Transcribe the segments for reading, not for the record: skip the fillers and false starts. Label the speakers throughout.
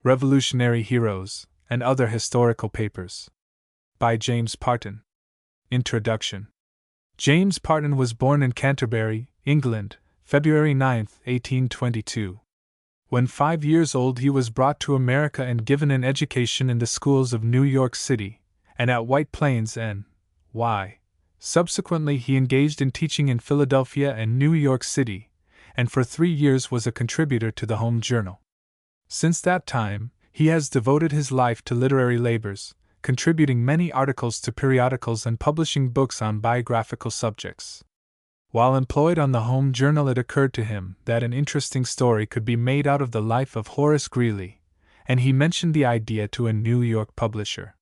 Speaker 1: Revolutionary Heroes, and Other Historical Papers. By James Parton. Introduction. James Parton was born in Canterbury, England, February 9, 1822. When 5 years old, he was brought to America and given an education in the schools of New York City, and at White Plains, N.Y. Subsequently, he engaged in teaching in Philadelphia and New York City, and for 3 years was a contributor to the Home Journal. Since that time, he has devoted his life to literary labors, contributing many articles to periodicals and publishing books on biographical subjects. While employed on the Home Journal, it occurred to him that an interesting story could be made out of the life of Horace Greeley, and he mentioned the idea to a New York publisher.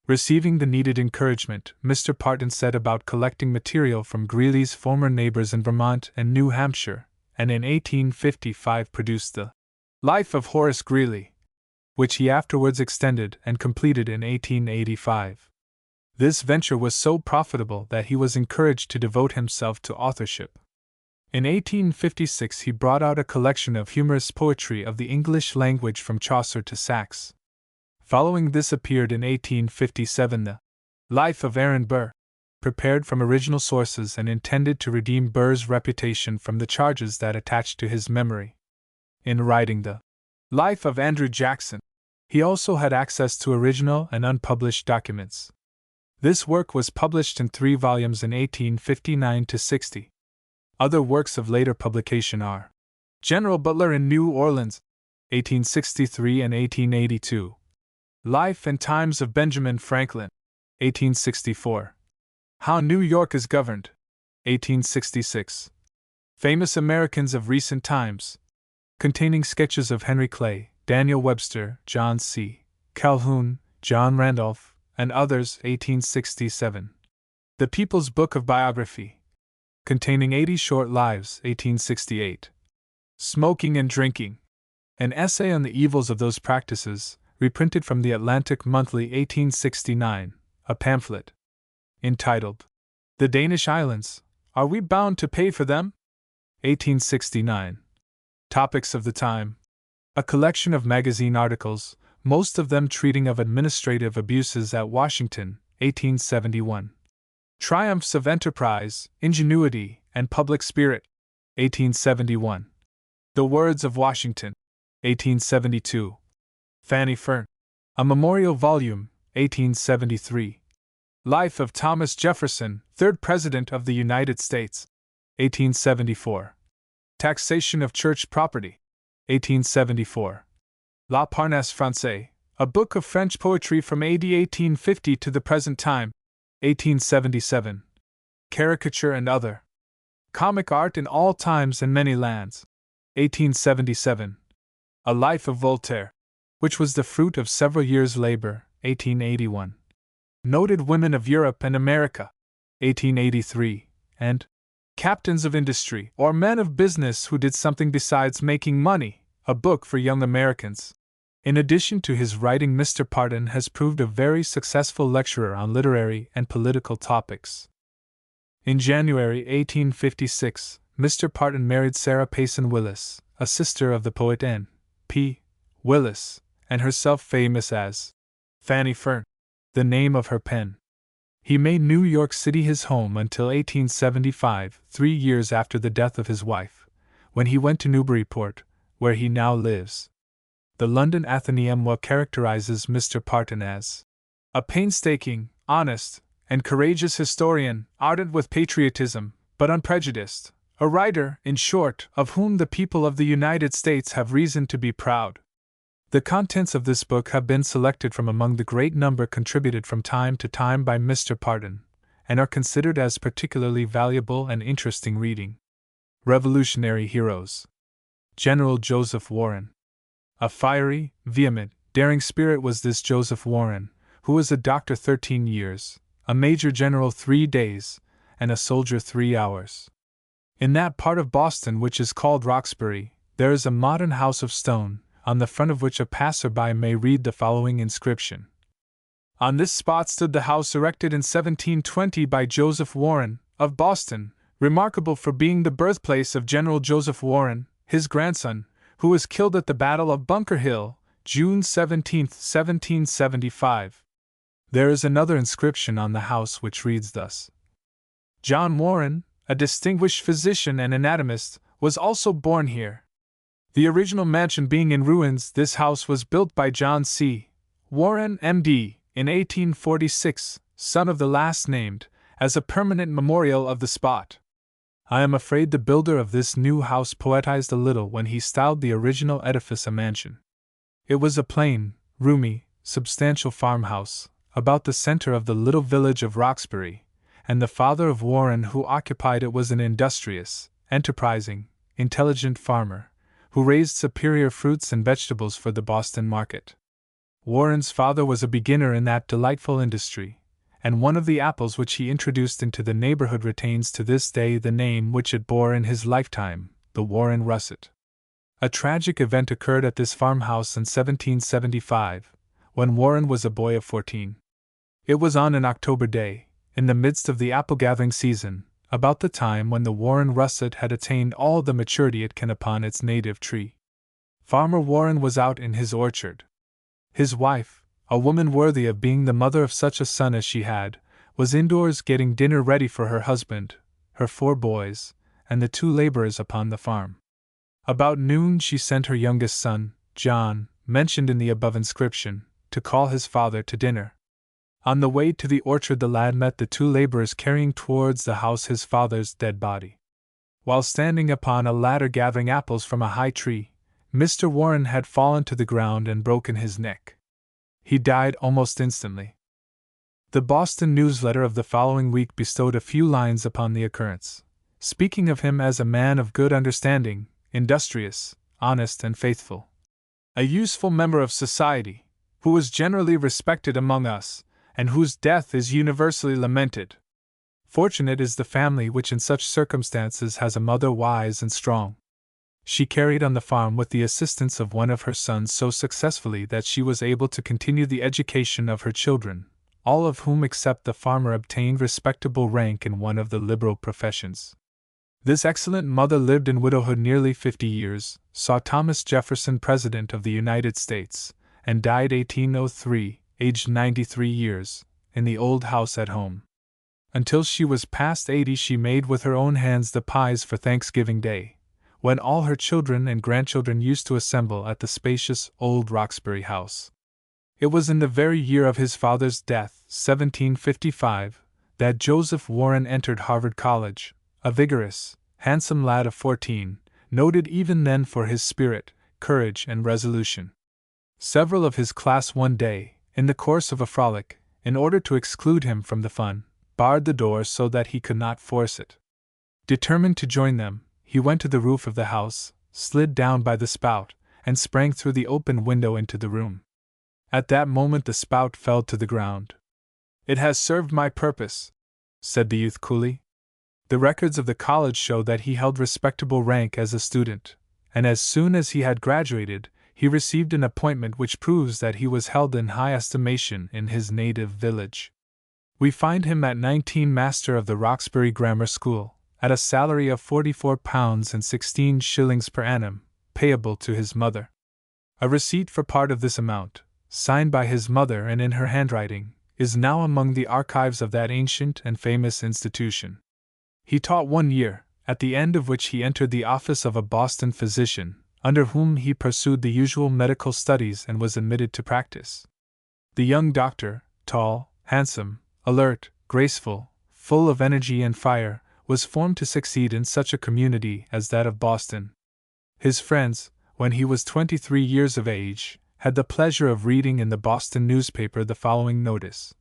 Speaker 1: Receiving the needed encouragement, Mr. Parton set about collecting material from Greeley's former neighbors in Vermont and New Hampshire, and in 1855 produced the Life of Horace Greeley, which he afterwards extended and completed in 1885. This venture was so profitable that he was encouraged to devote himself to authorship. In 1856 he brought out a collection of humorous poetry of the English language from Chaucer to Saxe. Following this appeared in 1857 the Life of Aaron Burr, prepared from original sources and intended to redeem Burr's reputation from the charges that attached to his memory. In writing the Life of Andrew Jackson, he also had access to original and unpublished documents. This work was published in 3 volumes in 1859–60. Other works of later publication are General Butler in New Orleans, 1863 and 1882. Life and Times of Benjamin Franklin, 1864. How New York is Governed, 1866. Famous Americans of Recent Times, containing sketches of Henry Clay, Daniel Webster, John C. Calhoun, John Randolph, and others, 1867. The People's Book of Biography, containing 80 short lives, 1868. Smoking and Drinking, an essay on the evils of those practices, reprinted from the Atlantic Monthly, 1869, a pamphlet entitled The Danish Islands, Are We Bound to Pay for Them? 1869. Topics of the Time, a collection of magazine articles, most of them treating of administrative abuses at Washington, 1871. Triumphs of Enterprise, Ingenuity, and Public Spirit, 1871. The Words of Washington, 1872. Fanny Fern, a memorial volume, 1873. Life of Thomas Jefferson, 3rd President of the United States, 1874. Taxation of Church Property, 1874. La Parnasse Française, a book of French poetry from AD 1850 to the present time, 1877. Caricature and Other Comic Art in All Times and Many Lands, 1877. A Life of Voltaire, which was the fruit of several years' labor, 1881. Noted Women of Europe and America, 1883, and Captains of Industry, or Men of Business Who Did Something Besides Making Money, a book for young Americans. In addition to his writing, Mr. Parton has proved a very successful lecturer on literary and political topics. In January 1856, Mr. Parton married Sarah Payson Willis, a sister of the poet N. P. Willis, and herself famous as Fanny Fern, the name of her pen. He made New York City his home until 1875, 3 years after the death of his wife, when he went to Newburyport, where he now lives. The London Athenaeum characterizes Mr. Parton as a painstaking, honest, and courageous historian, ardent with patriotism, but unprejudiced, a writer, in short, of whom the people of the United States have reason to be proud. The contents of this book have been selected from among the great number contributed from time to time by Mr. Parton, and are considered as particularly valuable and interesting reading. Revolutionary Heroes. General Joseph Warren. A fiery, vehement, daring spirit was this Joseph Warren, who was a doctor 13 years, a major general 3 days, and a soldier 3 hours. In that part of Boston which is called Roxbury, there is a modern house of stone, on the front of which a passer-by may read the following inscription. On this spot stood the house erected in 1720 by Joseph Warren, of Boston, remarkable for being the birthplace of General Joseph Warren, his grandson, who was killed at the Battle of Bunker Hill, June 17, 1775. There is another inscription on the house which reads thus: John Warren, a distinguished physician and anatomist, was also born here. The original mansion being in ruins, this house was built by John C. Warren, M.D., in 1846, son of the last named, as a permanent memorial of the spot. I am afraid the builder of this new house poetized a little when he styled the original edifice a mansion. It was a plain, roomy, substantial farmhouse, about the center of the little village of Roxbury, and the father of Warren who occupied it was an industrious, enterprising, intelligent farmer, who raised superior fruits and vegetables for the Boston market. Warren's father was a beginner in that delightful industry, and one of the apples which he introduced into the neighborhood retains to this day the name which it bore in his lifetime, the Warren russet. A tragic event occurred at this farmhouse in 1775, when Warren was a boy of 14. It was on an October day, in the midst of the apple-gathering season, about the time when the Warren russet had attained all the maturity it can upon its native tree. Farmer Warren was out in his orchard. His wife, a woman worthy of being the mother of such a son as she had, was indoors getting dinner ready for her husband, her 4 boys, and the 2 laborers upon the farm. About noon she sent her youngest son, John, mentioned in the above inscription, to call his father to dinner. On the way to the orchard the lad met the 2 laborers carrying towards the house his father's dead body. While standing upon a ladder gathering apples from a high tree, Mr. Warren had fallen to the ground and broken his neck. He died almost instantly. The Boston newsletter of the following week bestowed a few lines upon the occurrence, speaking of him as a man of good understanding, industrious, honest, and faithful. A useful member of society, who was generally respected among us, and whose death is universally lamented. Fortunate is the family which in such circumstances has a mother wise and strong. She carried on the farm with the assistance of one of her sons so successfully that she was able to continue the education of her children, all of whom except the farmer obtained respectable rank in one of the liberal professions. This excellent mother lived in widowhood nearly 50 years, saw Thomas Jefferson President of the United States, and died 1803, aged 93 years, in the old house at home. Until she was past 80 she made with her own hands the pies for Thanksgiving Day, when all her children and grandchildren used to assemble at the spacious old Roxbury house. It was in the very year of his father's death, 1755, that Joseph Warren entered Harvard College, a vigorous, handsome lad of 14, noted even then for his spirit, courage, and resolution. Several of his class one day, in the course of a frolic, in order to exclude him from the fun, barred the door so that he could not force it. Determined to join them, he went to the roof of the house, slid down by the spout, and sprang through the open window into the room. At that moment the spout fell to the ground. "It has served my purpose," said the youth coolly. The records of the college show that he held respectable rank as a student, and as soon as he had graduated, he received an appointment which proves that he was held in high estimation in his native village. We find him at 19 master of the Roxbury Grammar School, at a salary of £44 and 16 shillings per annum, payable to his mother. A receipt for part of this amount, signed by his mother and in her handwriting, is now among the archives of that ancient and famous institution. He taught 1 year, at the end of which he entered the office of a Boston physician, under whom he pursued the usual medical studies and was admitted to practice. The young doctor, tall, handsome, alert, graceful, full of energy and fire, was formed to succeed in such a community as that of Boston. His friends, when he was 23 years of age, had the pleasure of reading in the Boston newspaper the following notice: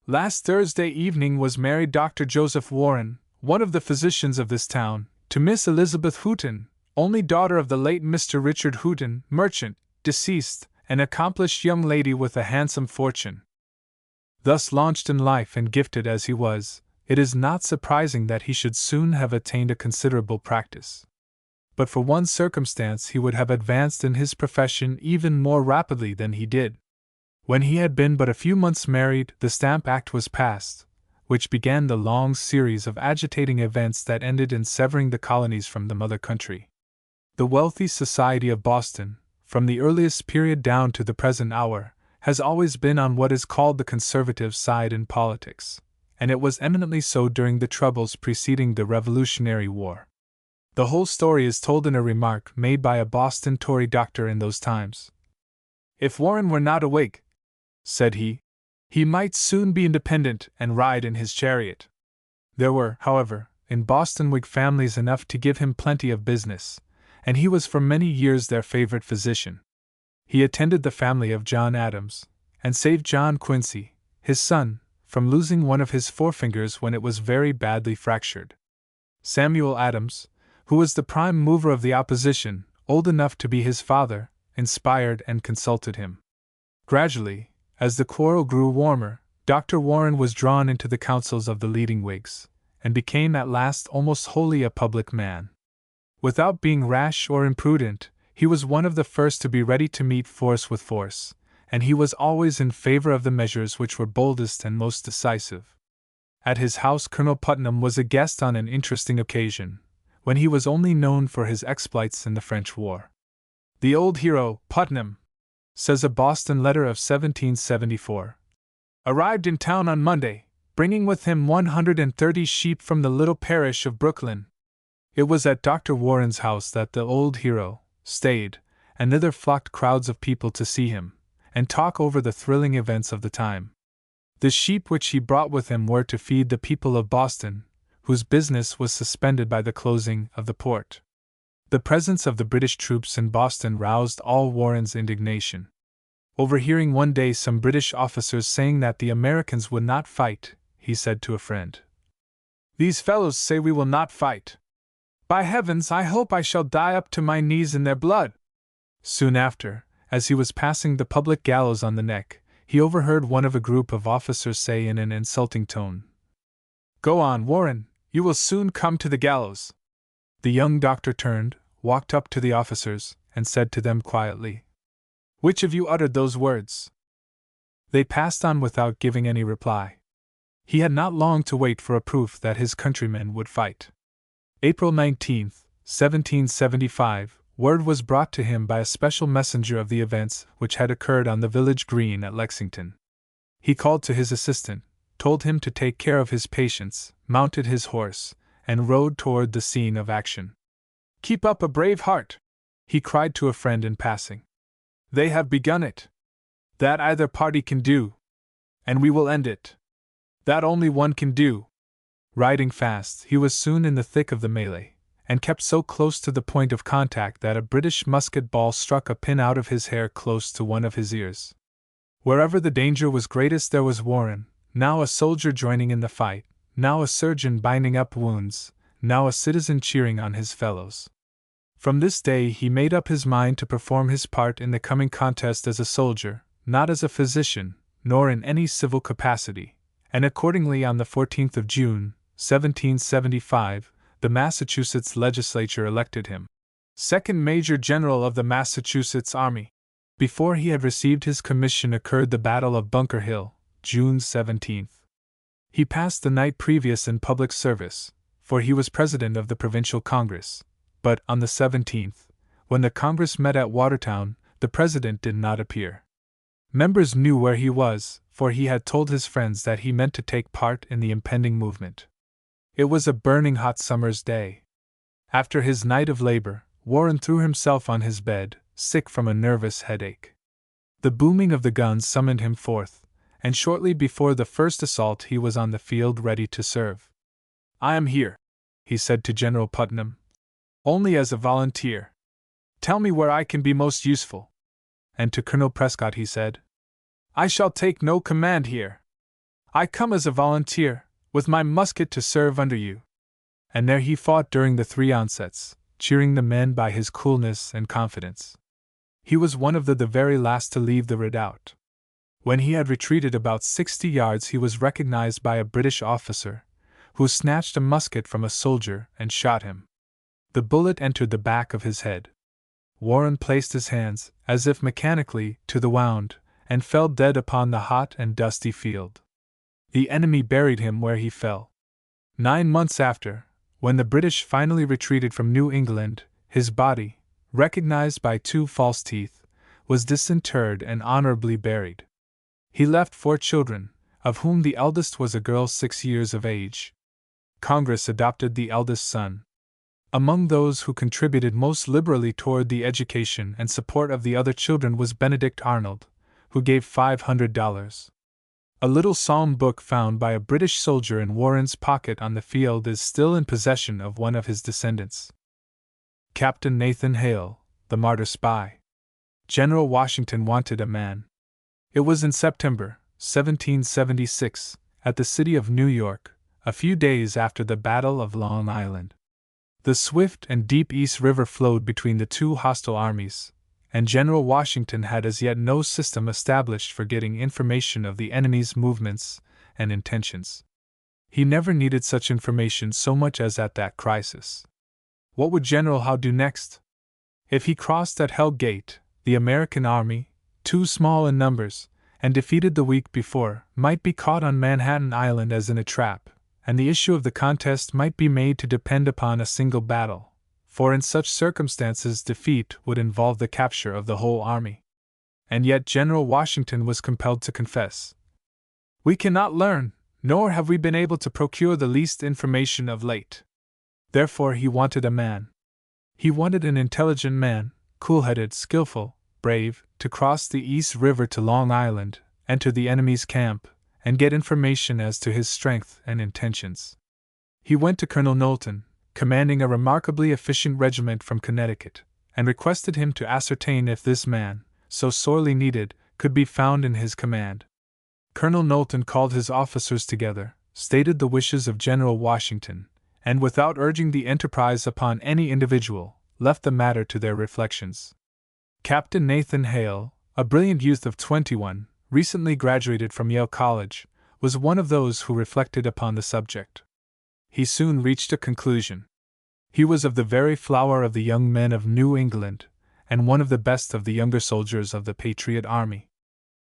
Speaker 1: "Last Thursday evening was married Dr. Joseph Warren, one of the physicians of this town, to Miss Elizabeth Houghton, only daughter of the late Mr. Richard Houghton, merchant, deceased, an accomplished young lady with a handsome fortune." Thus launched in life and gifted as he was, it is not surprising that he should soon have attained a considerable practice. But for one circumstance he would have advanced in his profession even more rapidly than he did. When he had been but a few months married, the Stamp Act was passed, which began the long series of agitating events that ended in severing the colonies from the mother country. The wealthy society of Boston, from the earliest period down to the present hour, has always been on what is called the conservative side in politics, and it was eminently so during the troubles preceding the Revolutionary War. The whole story is told in a remark made by a Boston Tory doctor in those times. "If Warren were not a Whig," said he might soon be independent and ride in his chariot. There were, however, in Boston Whig families enough to give him plenty of business, and he was for many years their favorite physician. He attended the family of John Adams, and saved John Quincy, his son, from losing one of his forefingers when it was very badly fractured. Samuel Adams, who was the prime mover of the opposition, old enough to be his father, inspired and consulted him. Gradually, as the quarrel grew warmer, Dr. Warren was drawn into the counsels of the leading Whigs, and became at last almost wholly a public man. Without being rash or imprudent, he was one of the first to be ready to meet force with force, and he was always in favor of the measures which were boldest and most decisive. At his house Colonel Putnam was a guest on an interesting occasion, when he was only known for his exploits in the French War. "The old hero, Putnam," says a Boston letter of 1774, "arrived in town on Monday, bringing with him 130 sheep from the little parish of Brooklyn." It was at Dr. Warren's house that the old hero stayed, and thither flocked crowds of people to see him, and talk over the thrilling events of the time. The sheep which he brought with him were to feed the people of Boston, whose business was suspended by the closing of the port. The presence of the British troops in Boston roused all Warren's indignation. Overhearing one day some British officers saying that the Americans would not fight, he said to a friend, "These fellows say we will not fight. By heavens, I hope I shall die up to my knees in their blood." Soon after, as he was passing the public gallows on the neck, he overheard one of a group of officers say in an insulting tone, "Go on, Warren, you will soon come to the gallows." The young doctor turned, walked up to the officers, and said to them quietly, "Which of you uttered those words?" They passed on without giving any reply. He had not long to wait for a proof that his countrymen would fight. April 19, 1775, word was brought to him by a special messenger of the events which had occurred on the village green at Lexington. He called to his assistant, told him to take care of his patients, mounted his horse, and rode toward the scene of action. "Keep up a brave heart," he cried to a friend in passing. "They have begun it. That either party can do, and we will end it. That only one can do." Riding fast, he was soon in the thick of the melee, and kept so close to the point of contact that a British musket ball struck a pin out of his hair close to one of his ears. Wherever the danger was greatest there was Warren, now a soldier joining in the fight, now a surgeon binding up wounds, now a citizen cheering on his fellows. From this day he made up his mind to perform his part in the coming contest as a soldier, not as a physician, nor in any civil capacity, and accordingly on the 14th of June, 1775, the Massachusetts legislature elected him Second Major General of the Massachusetts Army. Before he had received his commission occurred the Battle of Bunker Hill, June 17th. He passed the night previous in public service, for he was president of the Provincial Congress, but on the 17th, when the Congress met at Watertown, the president did not appear. Members knew where he was, for he had told his friends that he meant to take part in the impending movement. It was a burning hot summer's day. After his night of labor, Warren threw himself on his bed, sick from a nervous headache. The booming of the guns summoned him forth, and shortly before the first assault he was on the field ready to serve. "I am here," he said to General Putnam, "only as a volunteer. Tell me where I can be most useful." And to Colonel Prescott he said, "I shall take no command here. I come as a volunteer, with my musket to serve under you." And there he fought during the 3 onsets, cheering the men by his coolness and confidence. He was one of the very last to leave the redoubt. When he had retreated about 60 yards he was recognized by a British officer, who snatched a musket from a soldier and shot him. The bullet entered the back of his head. Warren placed his hands, as if mechanically, to the wound, and fell dead upon the hot and dusty field. The enemy buried him where he fell. 9 months after, when the British finally retreated from New England, his body, recognized by 2 false teeth, was disinterred and honorably buried. He left 4 children, of whom the eldest was a girl 6 years of age. Congress adopted the eldest son. Among those who contributed most liberally toward the education and support of the other children was Benedict Arnold, who gave $500. A little psalm book found by a British soldier in Warren's pocket on the field is still in possession of one of his descendants. Captain Nathan Hale, the martyr spy. General Washington wanted a man. It was in September 1776, at the city of New York, a few days after the Battle of Long Island. The swift and deep East River flowed between the two hostile armies, and General Washington had as yet no system established for getting information of the enemy's movements and intentions. He never needed such information so much as at that crisis. What would General Howe do next? If he crossed at Hell Gate, the American army, too small in numbers, and defeated the week before, might be caught on Manhattan Island as in a trap, and the issue of the contest might be made to depend upon a single battle, for in such circumstances defeat would involve the capture of the whole army. And yet General Washington was compelled to confess, "We cannot learn, nor have we been able to procure the least information of late." Therefore he wanted a man. He wanted an intelligent man, cool-headed, skillful, brave, to cross the East River to Long Island, enter the enemy's camp, and get information as to his strength and intentions. He went to Colonel Knowlton, commanding a remarkably efficient regiment from Connecticut, and requested him to ascertain if this man, so sorely needed, could be found in his command. Colonel Knowlton called his officers together, stated the wishes of General Washington, and without urging the enterprise upon any individual, left the matter to their reflections. Captain Nathan Hale, a brilliant youth of 21, recently graduated from Yale College, was one of those who reflected upon the subject. He soon reached a conclusion. He was of the very flower of the young men of New England, and one of the best of the younger soldiers of the Patriot Army.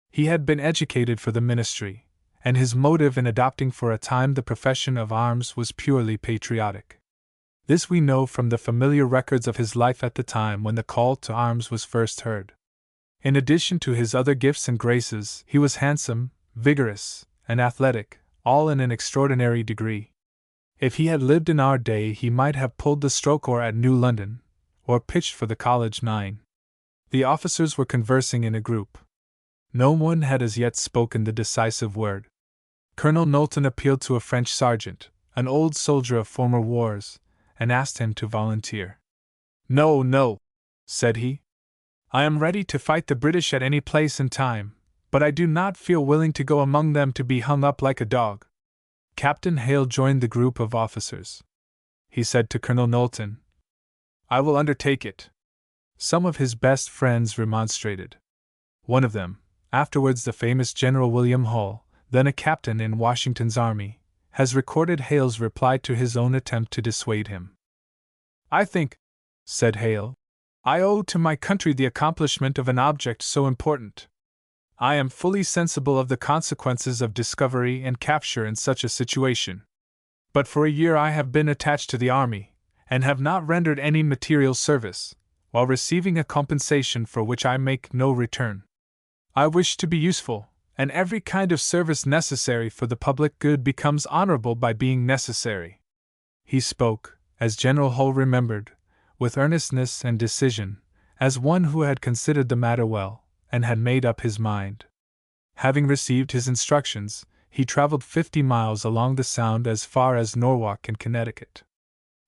Speaker 1: He had been educated for the ministry, and his motive in adopting for a time the profession of arms was purely patriotic. This we know from the familiar records of his life at the time when the call to arms was first heard. In addition to his other gifts and graces, he was handsome, vigorous, and athletic, all in an extraordinary degree. If he had lived in our day, he might have pulled the stroke oar at New London, or pitched for the College Nine. The officers were conversing in a group. No one had as yet spoken the decisive word. Colonel Knowlton appealed to a French sergeant, an old soldier of former wars, and asked him to volunteer. "No, no," said he. "I am ready to fight the British at any place and time, but I do not feel willing to go among them to be hung up like a dog." Captain Hale joined the group of officers. He said to Colonel Knowlton, "I will undertake it." Some of his best friends remonstrated. One of them, afterwards the famous General William Hull, then a captain in Washington's army, has recorded Hale's reply to his own attempt to dissuade him. "I think," said Hale, "I owe to my country the accomplishment of an object so important. I am fully sensible of the consequences of discovery and capture in such a situation. But for a year I have been attached to the army, and have not rendered any material service, while receiving a compensation for which I make no return. I wish to be useful, and every kind of service necessary for the public good becomes honorable by being necessary." He spoke, as General Hull remembered, with earnestness and decision, as one who had considered the matter well, and had made up his mind. Having received his instructions, he traveled 50 miles along the Sound as far as Norwalk in Connecticut.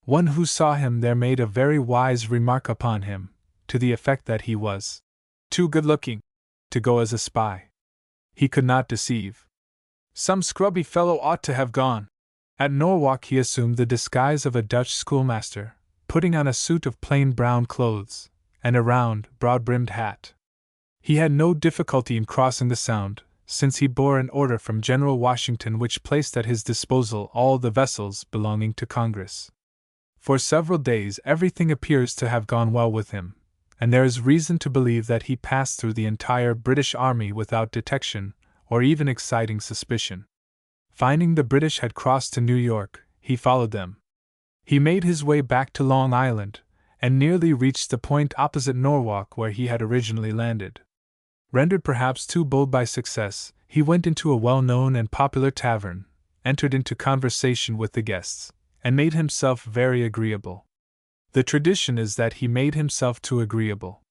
Speaker 1: One who saw him there made a very wise remark upon him, to the effect that he was too good-looking to go as a spy. He could not deceive. Some scrubby fellow ought to have gone. At Norwalk he assumed the disguise of a Dutch schoolmaster, putting on a suit of plain brown clothes, and a round, broad-brimmed hat. He had no difficulty in crossing the Sound, since he bore an order from General Washington which placed at his disposal all the vessels belonging to Congress. For several days everything appears to have gone well with him, and there is reason to believe that he passed through the entire British army without detection, or even exciting suspicion. Finding the British had crossed to New York, he followed them. He made his way back to Long Island, and nearly reached the point opposite Norwalk where he had originally landed. Rendered perhaps too bold by success, he went into a well-known and popular tavern, entered into conversation with the guests, and made himself very agreeable. The tradition is that he made himself too agreeable.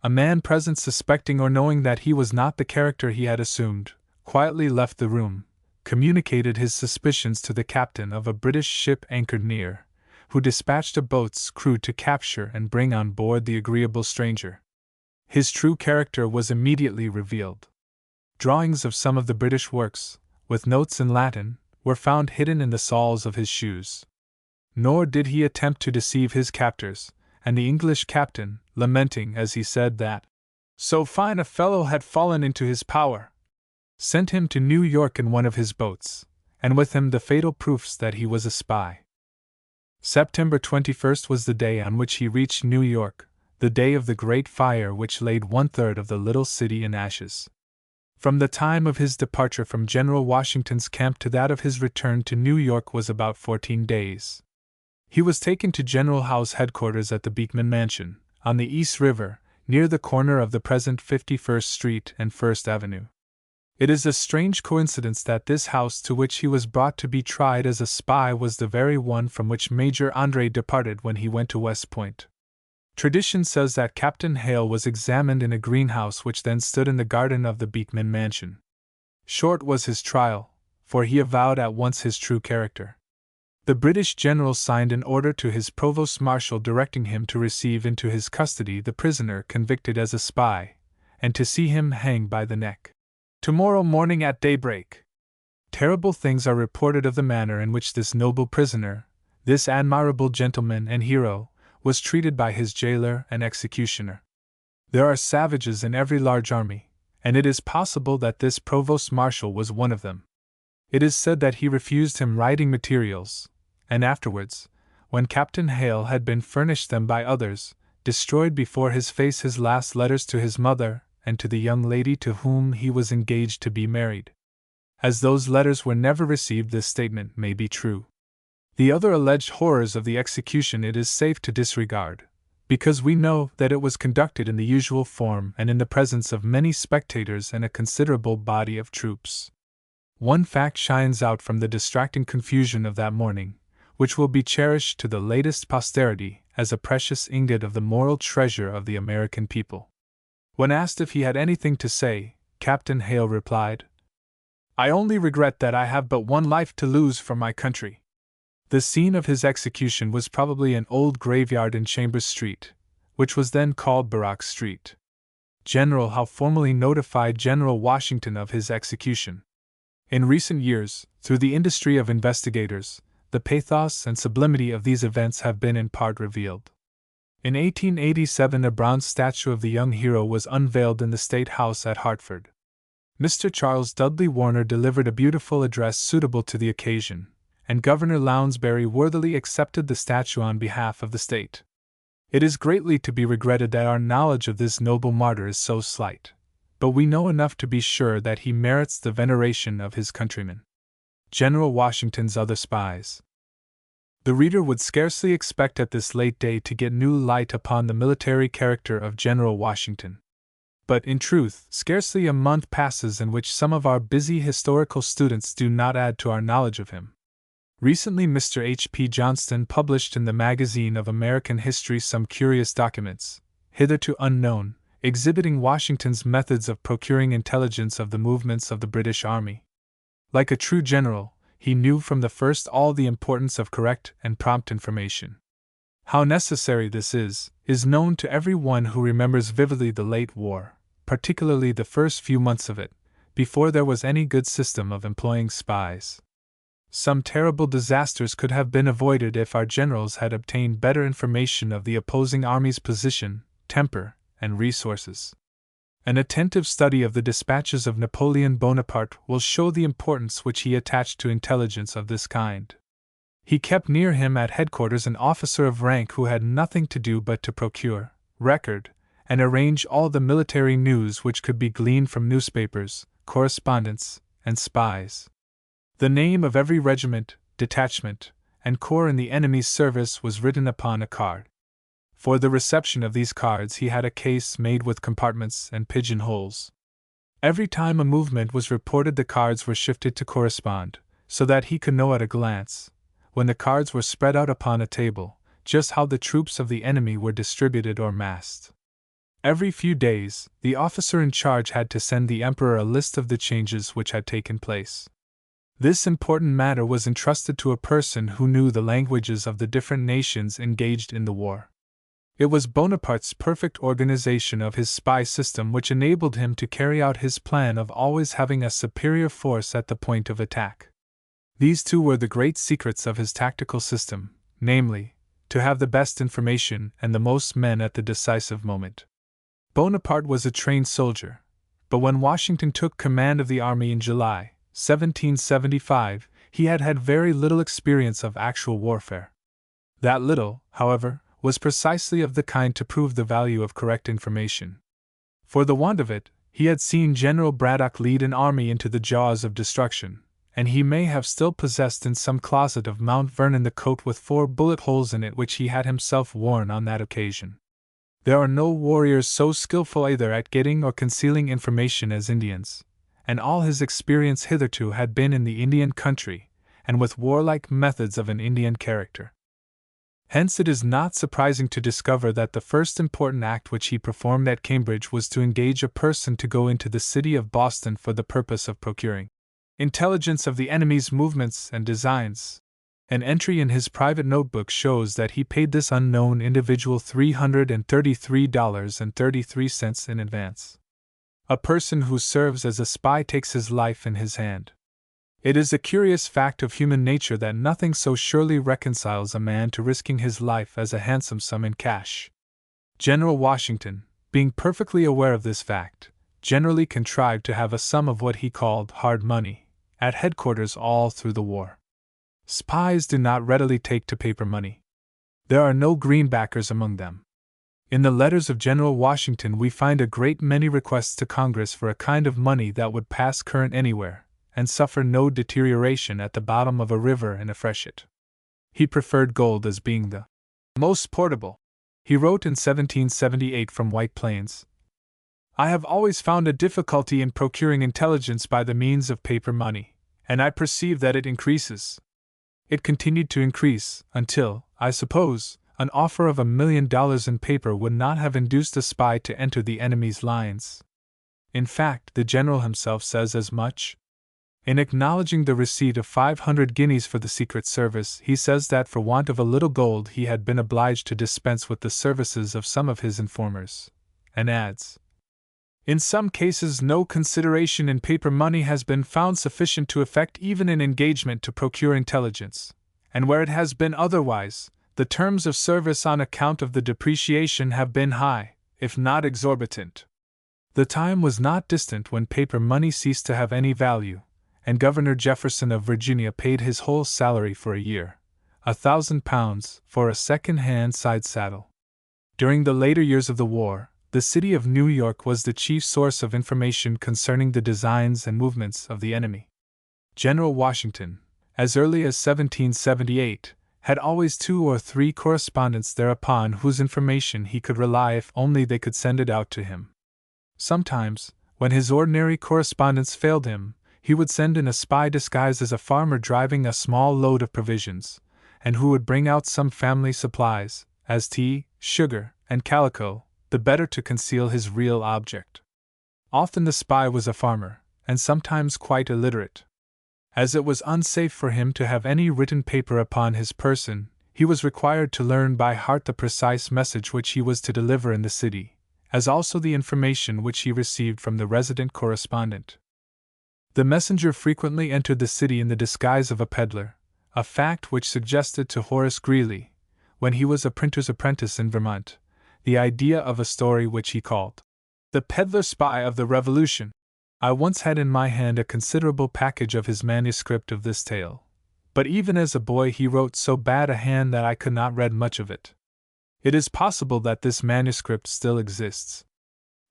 Speaker 1: A man present, suspecting or knowing that he was not the character he had assumed, quietly left the room, communicated his suspicions to the captain of a British ship anchored near, who dispatched a boat's crew to capture and bring on board the agreeable stranger. His true character was immediately revealed. Drawings of some of the British works, with notes in Latin, were found hidden in the soles of his shoes. Nor did he attempt to deceive his captors, and the English captain, lamenting as he said that so fine a fellow had fallen into his power, sent him to New York in one of his boats, and with him the fatal proofs that he was a spy. September 21st was the day on which he reached New York, the day of the great fire which laid 1/3 of the little city in ashes. From the time of his departure from General Washington's camp to that of his return to New York was about 14 days. He was taken to General Howe's headquarters at the Beekman Mansion, on the East River, near the corner of the present 51st Street and 1st Avenue. It is a strange coincidence that this house to which he was brought to be tried as a spy was the very one from which Major Andre departed when he went to West Point. Tradition says that Captain Hale was examined in a greenhouse which then stood in the garden of the Beekman Mansion. Short was his trial, for he avowed at once his true character. The British general signed an order to his provost marshal directing him to receive into his custody the prisoner convicted as a spy, and to see him hanged by the neck tomorrow morning at daybreak. Terrible things are reported of the manner in which this noble prisoner, this admirable gentleman and hero, was treated by his jailer and executioner. There are savages in every large army, and it is possible that this provost marshal was one of them. It is said that he refused him writing materials, and afterwards, when Captain Hale had been furnished them by others, destroyed before his face his last letters to his mother and to the young lady to whom he was engaged to be married. As those letters were never received, this statement may be true. The other alleged horrors of the execution it is safe to disregard, because we know that it was conducted in the usual form and in the presence of many spectators and a considerable body of troops. One fact shines out from the distracting confusion of that morning, which will be cherished to the latest posterity as a precious ingot of the moral treasure of the American people. When asked if he had anything to say, Captain Hale replied, "I only regret that I have but one life to lose for my country." The scene of his execution was probably an old graveyard in Chambers Street, which was then called Barak Street. General Howe formally notified General Washington of his execution. In recent years, through the industry of investigators, the pathos and sublimity of these events have been in part revealed. In 1887, a bronze statue of the young hero was unveiled in the State House at Hartford. Mr. Charles Dudley Warner delivered a beautiful address suitable to the occasion, and Governor Lounsbury worthily accepted the statue on behalf of the state. It is greatly to be regretted that our knowledge of this noble martyr is so slight, but we know enough to be sure that he merits the veneration of his countrymen. General Washington's other spies. The reader would scarcely expect at this late day to get new light upon the military character of General Washington. But in truth, scarcely a month passes in which some of our busy historical students do not add to our knowledge of him. Recently, Mr. H.P. Johnston published in the Magazine of American History some curious documents, hitherto unknown, exhibiting Washington's methods of procuring intelligence of the movements of the British Army. Like a true general, he knew from the first all the importance of correct and prompt information. How necessary this is known to every one who remembers vividly the late war, particularly the first few months of it, before there was any good system of employing spies. Some terrible disasters could have been avoided if our generals had obtained better information of the opposing army's position, temper, and resources. An attentive study of the dispatches of Napoleon Bonaparte will show the importance which he attached to intelligence of this kind. He kept near him at headquarters an officer of rank who had nothing to do but to procure, record, and arrange all the military news which could be gleaned from newspapers, correspondence, and spies. The name of every regiment, detachment, and corps in the enemy's service was written upon a card. For the reception of these cards he had a case made with compartments and pigeonholes. Every time a movement was reported, the cards were shifted to correspond, so that he could know at a glance, when the cards were spread out upon a table, just how the troops of the enemy were distributed or massed. Every few days, the officer in charge had to send the emperor a list of the changes which had taken place. This important matter was entrusted to a person who knew the languages of the different nations engaged in the war. It was Bonaparte's perfect organization of his spy system which enabled him to carry out his plan of always having a superior force at the point of attack. These two were the great secrets of his tactical system, namely, to have the best information and the most men at the decisive moment. Bonaparte was a trained soldier, but when Washington took command of the army in July 1775, he had had very little experience of actual warfare. That little, however, was precisely of the kind to prove the value of correct information. For the want of it, he had seen General Braddock lead an army into the jaws of destruction, and he may have still possessed in some closet of Mount Vernon the coat with 4 bullet holes in it which he had himself worn on that occasion. There are no warriors so skillful either at getting or concealing information as Indians, and all his experience hitherto had been in the Indian country, and with warlike methods of an Indian character. Hence it is not surprising to discover that the first important act which he performed at Cambridge was to engage a person to go into the city of Boston for the purpose of procuring intelligence of the enemy's movements and designs. An entry in his private notebook shows that he paid this unknown individual $333.33 in advance. A person who serves as a spy takes his life in his hand. It is a curious fact of human nature that nothing so surely reconciles a man to risking his life as a handsome sum in cash. General Washington, being perfectly aware of this fact, generally contrived to have a sum of what he called hard money at headquarters all through the war. Spies do not readily take to paper money. There are no greenbackers among them. In the letters of General Washington we find a great many requests to Congress for a kind of money that would pass current anywhere, and suffer no deterioration at the bottom of a river in a freshet. He preferred gold as being the most portable. He wrote in 1778 from White Plains, "I have always found a difficulty in procuring intelligence by the means of paper money, and I perceive that it increases." It continued to increase, until, I suppose, an offer of $1 million in paper would not have induced a spy to enter the enemy's lines. In fact, the general himself says as much. In acknowledging the receipt of 500 guineas for the Secret Service, he says that for want of a little gold he had been obliged to dispense with the services of some of his informers, and adds, "In some cases no consideration in paper money has been found sufficient to effect even an engagement to procure intelligence, and where it has been otherwise, the terms of service on account of the depreciation have been high, if not exorbitant." The time was not distant when paper money ceased to have any value, and Governor Jefferson of Virginia paid his whole salary for a year, £1,000, for a second-hand side saddle. During the later years of the war, the city of New York was the chief source of information concerning the designs and movements of the enemy. General Washington, as early as 1778, had always 2 or 3 correspondents there upon whose information he could rely if only they could send it out to him. Sometimes, when his ordinary correspondence failed him, he would send in a spy disguised as a farmer driving a small load of provisions, and who would bring out some family supplies, as tea, sugar, and calico, the better to conceal his real object. Often the spy was a farmer, and sometimes quite illiterate. As it was unsafe for him to have any written paper upon his person, he was required to learn by heart the precise message which he was to deliver in the city, as also the information which he received from the resident correspondent. The messenger frequently entered the city in the disguise of a peddler, a fact which suggested to Horace Greeley, when he was a printer's apprentice in Vermont, the idea of a story which he called The Peddler Spy of the Revolution. I once had in my hand a considerable package of his manuscript of this tale, but even as a boy he wrote so bad a hand that I could not read much of it. It is possible that this manuscript still exists.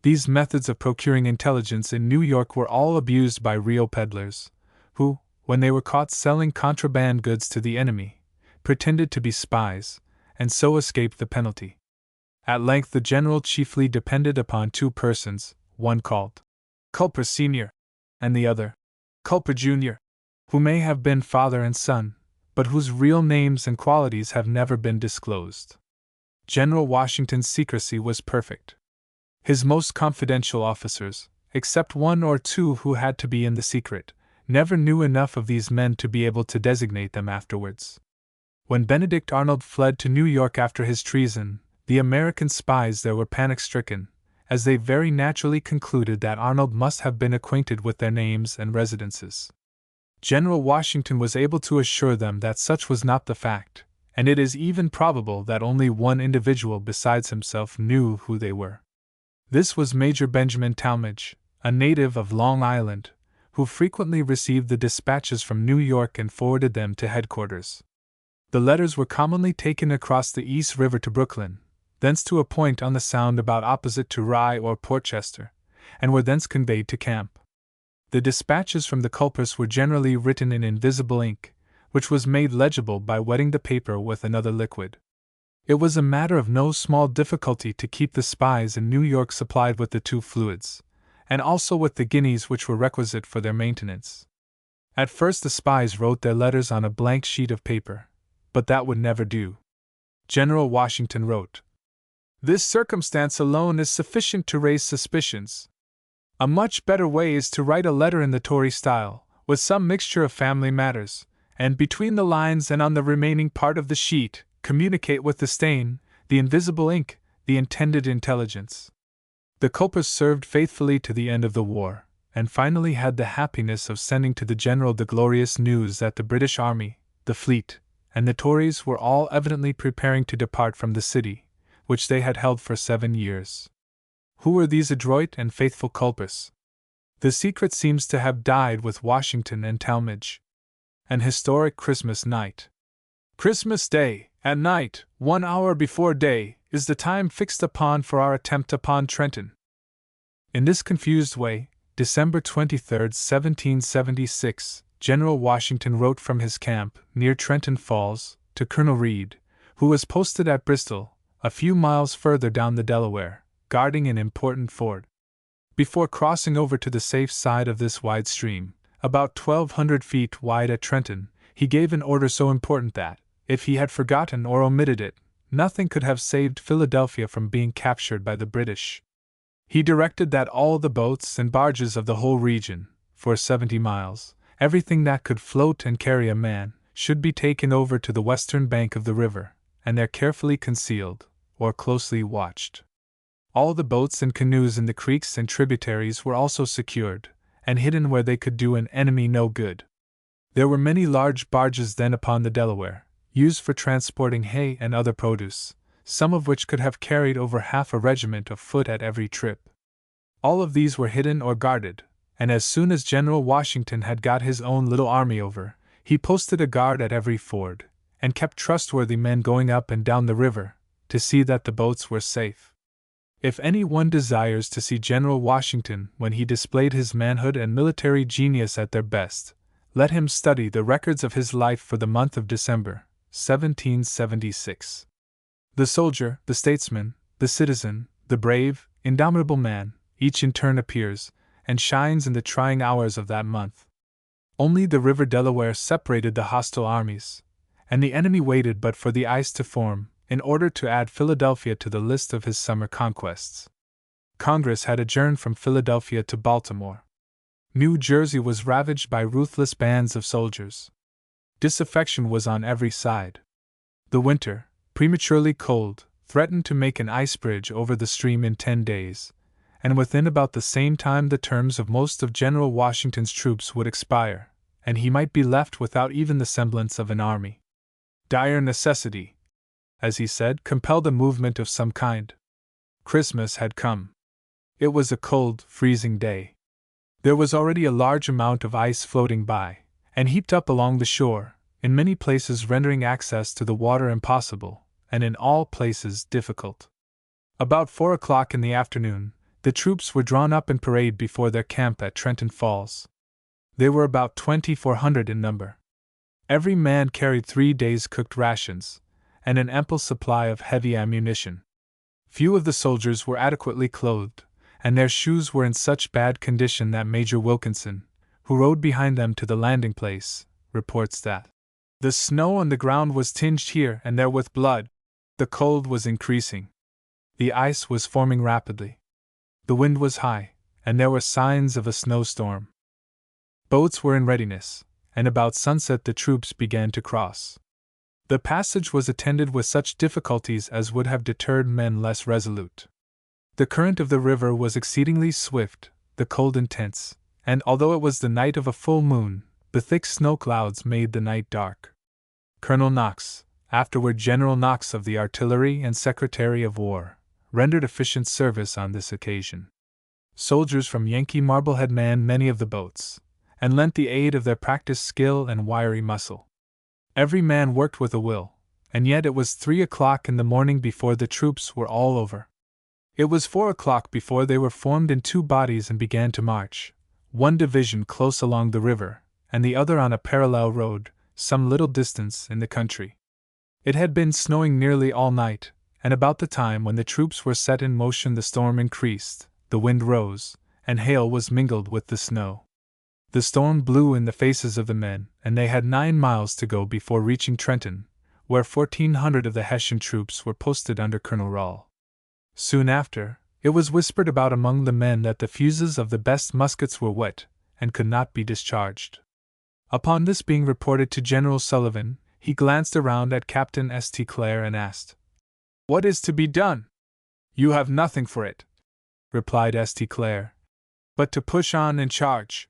Speaker 1: These methods of procuring intelligence in New York were all abused by real peddlers, who, when they were caught selling contraband goods to the enemy, pretended to be spies, and so escaped the penalty. At length the general chiefly depended upon 2 persons, one called Culper Sr., and the other, Culper Jr., who may have been father and son, but whose real names and qualities have never been disclosed. General Washington's secrecy was perfect. His most confidential officers, except one or two who had to be in the secret, never knew enough of these men to be able to designate them afterwards. When Benedict Arnold fled to New York after his treason, the American spies there were panic-stricken, as they very naturally concluded that Arnold must have been acquainted with their names and residences. General Washington was able to assure them that such was not the fact, and it is even probable that only one individual besides himself knew who they were. This was Major Benjamin Talmadge, a native of Long Island, who frequently received the dispatches from New York and forwarded them to headquarters. The letters were commonly taken across the East River to Brooklyn, thence to a point on the Sound about opposite to Rye or Portchester, and were thence conveyed to camp. The dispatches from the culprits were generally written in invisible ink, which was made legible by wetting the paper with another liquid. It was a matter of no small difficulty to keep the spies in New York supplied with the two fluids, and also with the guineas which were requisite for their maintenance. At first the spies wrote their letters on a blank sheet of paper, but that would never do. General Washington wrote, "This circumstance alone is sufficient to raise suspicions. A much better way is to write a letter in the Tory style, with some mixture of family matters, and between the lines and on the remaining part of the sheet, communicate with the stain, the invisible ink, the intended intelligence." The culprits served faithfully to the end of the war, and finally had the happiness of sending to the general the glorious news that the British army, the fleet, and the Tories were all evidently preparing to depart from the city, which they had held for 7 years. Who were these adroit and faithful culprits? The secret seems to have died with Washington and Talmadge. An historic Christmas night. Christmas Day, at night, 1 hour before day, is the time fixed upon for our attempt upon Trenton. In this confused way, December 23, 1776, General Washington wrote from his camp, near Trenton Falls, to Colonel Reed, who was posted at Bristol, a few miles further down the Delaware, guarding an important ford. Before crossing over to the safe side of this wide stream, about 1,200 feet wide at Trenton, he gave an order so important that, if he had forgotten or omitted it, nothing could have saved Philadelphia from being captured by the British. He directed that all the boats and barges of the whole region, for 70 miles, everything that could float and carry a man, should be taken over to the western bank of the river, and there carefully concealed, or closely watched. All the boats and canoes in the creeks and tributaries were also secured, and hidden where they could do an enemy no good. There were many large barges then upon the Delaware, used for transporting hay and other produce, some of which could have carried over half a regiment of foot at every trip. All of these were hidden or guarded, and as soon as General Washington had got his own little army over, he posted a guard at every ford, and kept trustworthy men going up and down the river, to see that the boats were safe. If any one desires to see General Washington when he displayed his manhood and military genius at their best, let him study the records of his life for the month of December, 1776. The soldier, the statesman, the citizen, the brave, indomitable man, each in turn appears, and shines in the trying hours of that month. Only the river Delaware separated the hostile armies, and the enemy waited but for the ice to form, in order to add Philadelphia to the list of his summer conquests. Congress had adjourned from Philadelphia to Baltimore. New Jersey was ravaged by ruthless bands of soldiers. Disaffection was on every side. The winter, prematurely cold, threatened to make an ice bridge over the stream in 10 days, and within about the same time the terms of most of General Washington's troops would expire, and he might be left without even the semblance of an army. Dire necessity, as he said, compelled a movement of some kind. Christmas had come. It was a cold, freezing day. There was already a large amount of ice floating by, and heaped up along the shore, in many places rendering access to the water impossible, and in all places difficult. About 4 o'clock in the afternoon, the troops were drawn up in parade before their camp at Trenton Falls. They were about 2,400 in number. Every man carried 3 days' cooked rations, and an ample supply of heavy ammunition. Few of the soldiers were adequately clothed, and their shoes were in such bad condition that Major Wilkinson, who rode behind them to the landing place, reports that the snow on the ground was tinged here and there with blood. The cold was increasing. The ice was forming rapidly. The wind was high, and there were signs of a snowstorm. Boats were in readiness, and about sunset the troops began to cross. The passage was attended with such difficulties as would have deterred men less resolute. The current of the river was exceedingly swift, the cold intense, and although it was the night of a full moon, the thick snow clouds made the night dark. Colonel Knox, afterward General Knox of the Artillery and Secretary of War, rendered efficient service on this occasion. Soldiers from Yankee Marblehead manned many of the boats, and lent the aid of their practiced skill and wiry muscle. Every man worked with a will, and yet it was 3 o'clock in the morning before the troops were all over. It was 4 o'clock before they were formed in 2 bodies and began to march, one division close along the river, and the other on a parallel road, some little distance in the country. It had been snowing nearly all night, and about the time when the troops were set in motion the storm increased, the wind rose, and hail was mingled with the snow. The storm blew in the faces of the men, and they had 9 miles to go before reaching Trenton, where 1,400 of the Hessian troops were posted under Colonel Rall. Soon after, it was whispered about among the men that the fuses of the best muskets were wet, and could not be discharged. Upon this being reported to General Sullivan, he glanced around at Captain St. Clair and asked, "What is to be done?" "You have nothing for it," replied St. Clair, "but to push on and charge."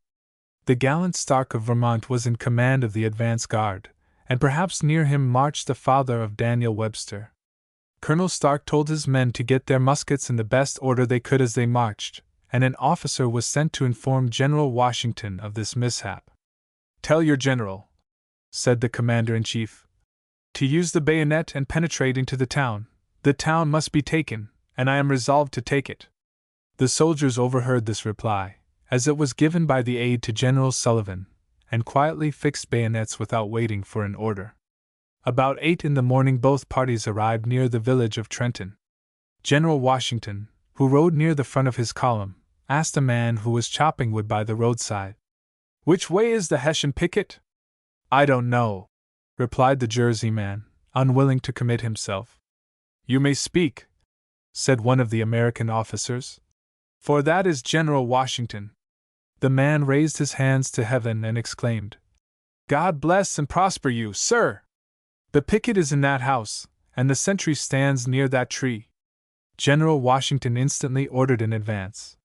Speaker 1: The gallant Stark of Vermont was in command of the advance guard, and perhaps near him marched the father of Daniel Webster. Colonel Stark told his men to get their muskets in the best order they could as they marched, and an officer was sent to inform General Washington of this mishap. "Tell your general," said the commander-in-chief, "to use the bayonet and penetrate into the town. The town must be taken, and I am resolved to take it." The soldiers overheard this reply, as it was given by the aide to General Sullivan, and quietly fixed bayonets without waiting for an order. About 8 in the morning both parties arrived near the village of Trenton. General Washington, who rode near the front of his column, asked a man who was chopping wood by the roadside, "Which way is the Hessian picket?" "I don't know," replied the Jersey man, unwilling to commit himself. "You may speak," said one of the American officers, "for that is General Washington." The man raised his hands to heaven and exclaimed, "God bless and prosper you, sir! The picket is in that house, and the sentry stands near that tree." General Washington instantly ordered an advance.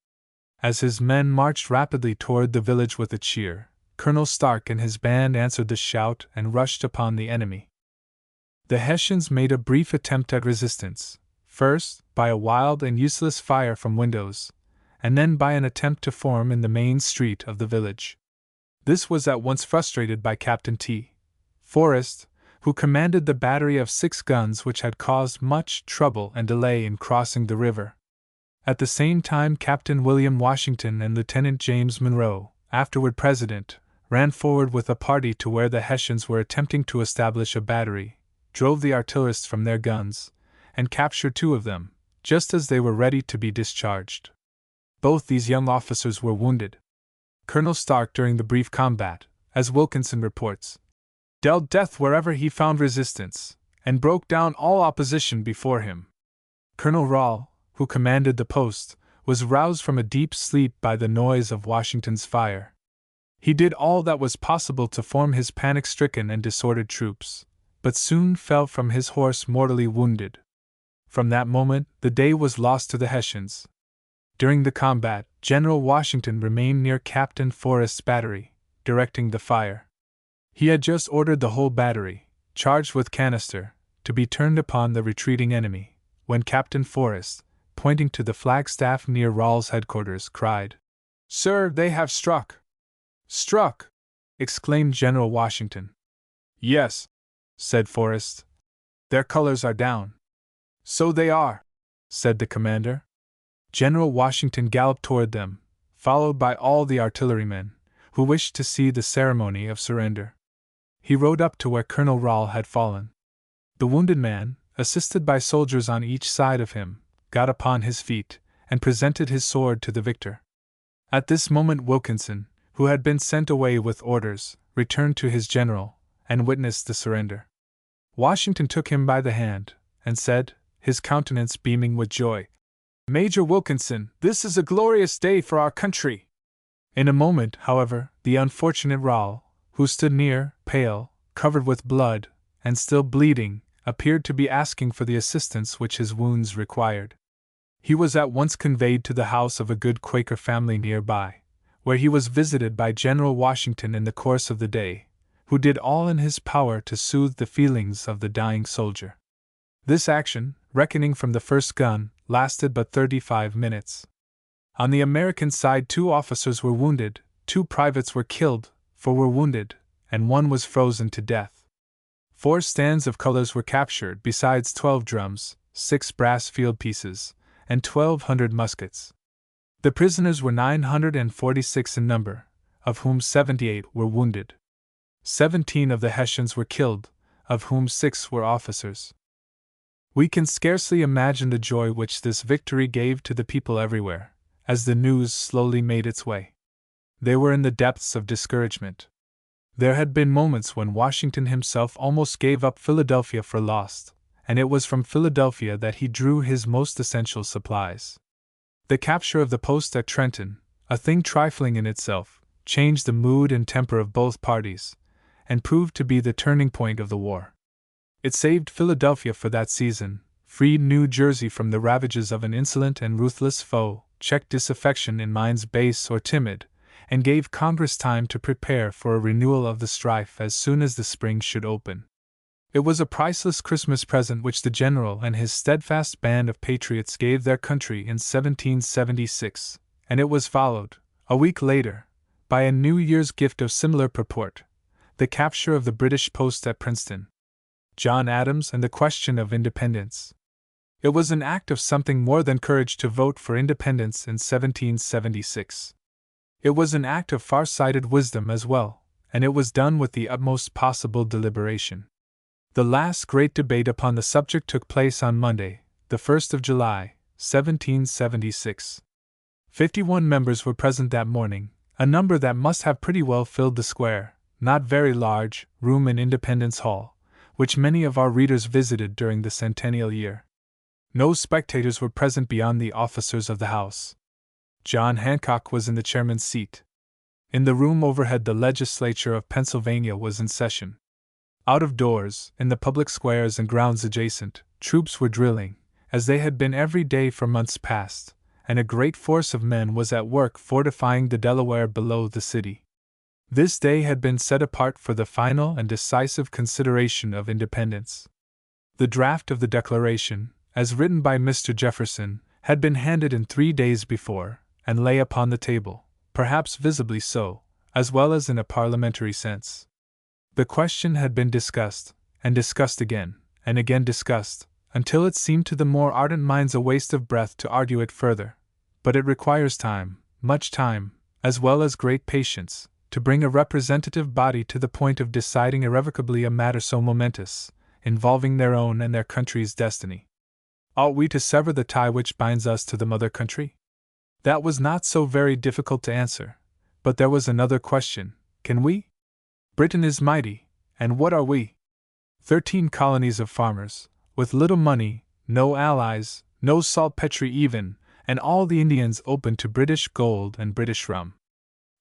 Speaker 1: As his men marched rapidly toward the village with a cheer, Colonel Stark and his band answered the shout and rushed upon the enemy. The Hessians made a brief attempt at resistance, first by a wild and useless fire from windows, and then by an attempt to form in the main street of the village. This was at once frustrated by Captain T. Forrest, who commanded the battery of 6 guns which had caused much trouble and delay in crossing the river. At the same time Captain William Washington and Lieutenant James Monroe, afterward President, ran forward with a party to where the Hessians were attempting to establish a battery, drove the artillerists from their guns, and captured 2 of them, just as they were ready to be discharged. Both these young officers were wounded. Colonel Stark, during the brief combat, as Wilkinson reports, dealt death wherever he found resistance, and broke down all opposition before him. Colonel Rall, who commanded the post, was roused from a deep sleep by the noise of Washington's fire. He did all that was possible to form his panic-stricken and disordered troops, but soon fell from his horse mortally wounded. From that moment, the day was lost to the Hessians. During the combat, General Washington remained near Captain Forrest's battery, directing the fire. He had just ordered the whole battery, charged with canister, to be turned upon the retreating enemy, when Captain Forrest, pointing to the flagstaff near Rall's headquarters, cried, "Sir, they have struck!" "Struck!" exclaimed General Washington. "Yes," said Forrest. "Their colors are down." "So they are," said the commander. General Washington galloped toward them, followed by all the artillerymen, who wished to see the ceremony of surrender. He rode up to where Colonel Rall had fallen. The wounded man, assisted by soldiers on each side of him, got upon his feet, and presented his sword to the victor. At this moment Wilkinson, who had been sent away with orders, returned to his general, and witnessed the surrender. Washington took him by the hand, and said, his countenance beaming with joy, "Major Wilkinson, this is a glorious day for our country." In a moment, however, the unfortunate Raleigh, who stood near, pale, covered with blood, and still bleeding, appeared to be asking for the assistance which his wounds required. He was at once conveyed to the house of a good Quaker family near by, where he was visited by General Washington in the course of the day, who did all in his power to soothe the feelings of the dying soldier. This action, reckoning from the first gun, lasted but 35 minutes. On the American side 2 officers were wounded, 2 privates were killed, 4 were wounded, and 1 was frozen to death. 4 stands of colors were captured, besides 12 drums, 6 brass field pieces, and 1,200 muskets. The prisoners were 946 in number, of whom 78 were wounded. 17 of the Hessians were killed, of whom 6 were officers. We can scarcely imagine the joy which this victory gave to the people everywhere, as the news slowly made its way. They were in the depths of discouragement. There had been moments when Washington himself almost gave up Philadelphia for lost, and it was from Philadelphia that he drew his most essential supplies. The capture of the post at Trenton, a thing trifling in itself, changed the mood and temper of both parties, and proved to be the turning point of the war. It saved Philadelphia for that season, freed New Jersey from the ravages of an insolent and ruthless foe, checked disaffection in minds base or timid, and gave Congress time to prepare for a renewal of the strife as soon as the spring should open. It was a priceless Christmas present which the general and his steadfast band of patriots gave their country in 1776, and it was followed, a week later, by a New Year's gift of similar purport, the capture of the British post at Princeton, John Adams, and the question of independence. It was an act of something more than courage to vote for independence in 1776. It was an act of far-sighted wisdom as well, and it was done with the utmost possible deliberation. The last great debate upon the subject took place on Monday, the 1st of July, 1776. 51 members were present that morning, a number that must have pretty well filled the square, not very large, room in Independence Hall, which many of our readers visited during the centennial year. No spectators were present beyond the officers of the House. John Hancock was in the chairman's seat. In the room overhead the legislature of Pennsylvania was in session. Out of doors, in the public squares and grounds adjacent, troops were drilling, as they had been every day for months past, and a great force of men was at work fortifying the Delaware below the city. This day had been set apart for the final and decisive consideration of independence. The draft of the Declaration, as written by Mr. Jefferson, had been handed in 3 days before, and lay upon the table, perhaps visibly so, as well as in a parliamentary sense. The question had been discussed, and discussed again, and again discussed, until it seemed to the more ardent minds a waste of breath to argue it further. But it requires time, much time, as well as great patience, to bring a representative body to the point of deciding irrevocably a matter so momentous, involving their own and their country's destiny. Ought we to sever the tie which binds us to the mother country? That was not so very difficult to answer, but there was another question: can we? Britain is mighty, and what are we? 13 colonies of farmers, with little money, no allies, no saltpetre even, and all the Indians open to British gold and British rum.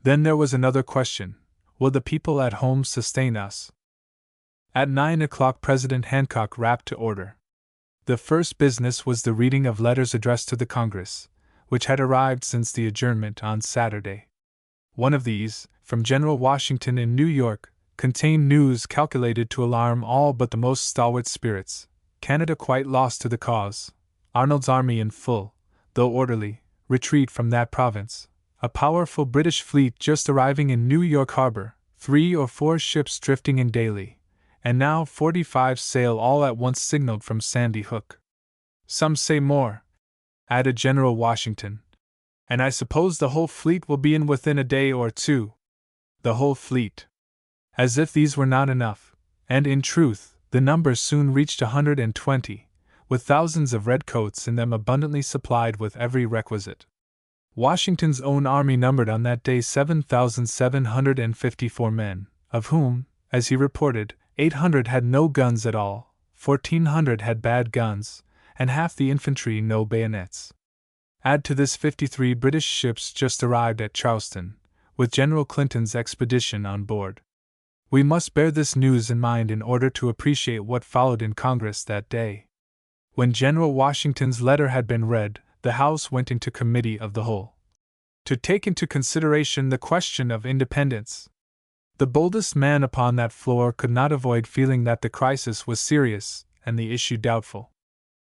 Speaker 1: Then there was another question: will the people at home sustain us? At 9 o'clock President Hancock rapped to order. The first business was the reading of letters addressed to the Congress, which had arrived since the adjournment on Saturday. One of these, from General Washington in New York, contained news calculated to alarm all but the most stalwart spirits. Canada quite lost to the cause, Arnold's army in full, though orderly, retreat from that province, a powerful British fleet just arriving in New York harbor, 3 or 4 ships drifting in daily, and now 45 sail all at once signaled from Sandy Hook. Some say more, added General Washington, and I suppose the whole fleet will be in within a day or 2. The whole fleet. As if these were not enough, and in truth, the number soon reached 120, with thousands of redcoats in them abundantly supplied with every requisite. Washington's own army numbered on that day 7,754 men, of whom, as he reported, 800 had no guns at all, 1,400 had bad guns, and half the infantry no bayonets. Add to this 53 British ships just arrived at Charleston, with General Clinton's expedition on board. We must bear this news in mind in order to appreciate what followed in Congress that day. When General Washington's letter had been read, the House went into committee of the whole to take into consideration the question of independence. The boldest man upon that floor could not avoid feeling that the crisis was serious and the issue doubtful.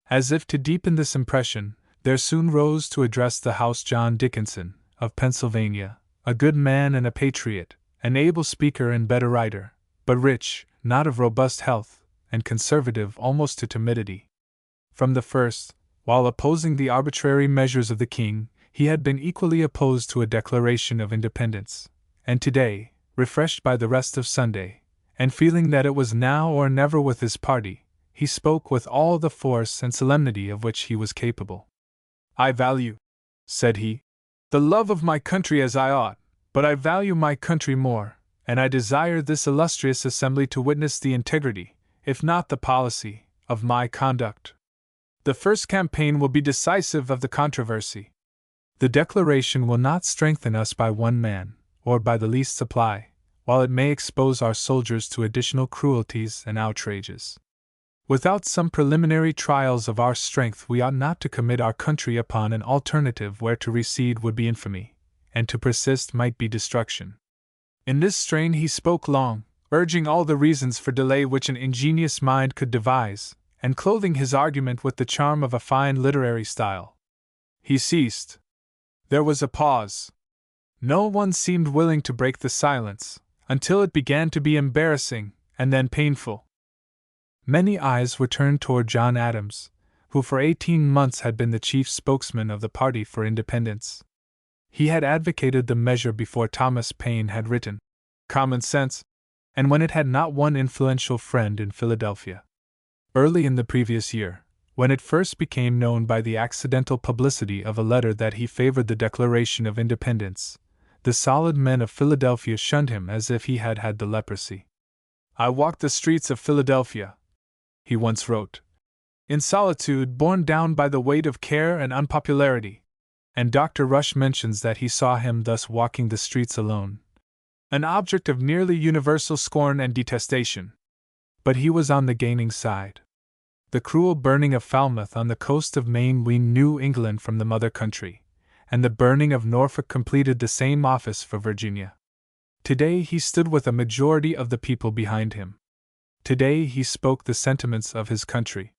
Speaker 1: As if to deepen this impression, there soon rose to address the House John Dickinson, of Pennsylvania, a good man and a patriot, an able speaker and better writer, but rich, not of robust health, and conservative almost to timidity. From the first, while opposing the arbitrary measures of the king, he had been equally opposed to a declaration of independence, and today, refreshed by the rest of Sunday, and feeling that it was now or never with his party, he spoke with all the force and solemnity of which he was capable. "I value," said he, "the love of my country as I ought, but I value my country more, and I desire this illustrious assembly to witness the integrity, if not the policy, of my conduct. The first campaign will be decisive of the controversy. The declaration will not strengthen us by one man, or by the least supply, while it may expose our soldiers to additional cruelties and outrages. Without some preliminary trials of our strength, we ought not to commit our country upon an alternative where to recede would be infamy, and to persist might be destruction." In this strain he spoke long, urging all the reasons for delay which an ingenious mind could devise, and clothing his argument with the charm of a fine literary style. He ceased. There was a pause. No one seemed willing to break the silence, until it began to be embarrassing, and then painful. Many eyes were turned toward John Adams, who for 18 months had been the chief spokesman of the party for independence. He had advocated the measure before Thomas Paine had written Common Sense, and when it had not one influential friend in Philadelphia. Early in the previous year, when it first became known by the accidental publicity of a letter that he favored the Declaration of Independence, the solid men of Philadelphia shunned him as if he had had the leprosy. "I walked the streets of Philadelphia," he once wrote, "in solitude borne down by the weight of care and unpopularity," and Dr. Rush mentions that he saw him thus walking the streets alone, an object of nearly universal scorn and detestation. But he was on the gaining side. The cruel burning of Falmouth on the coast of Maine weaned New England from the mother country, and the burning of Norfolk completed the same office for Virginia. Today he stood with a majority of the people behind him. Today he spoke the sentiments of his country.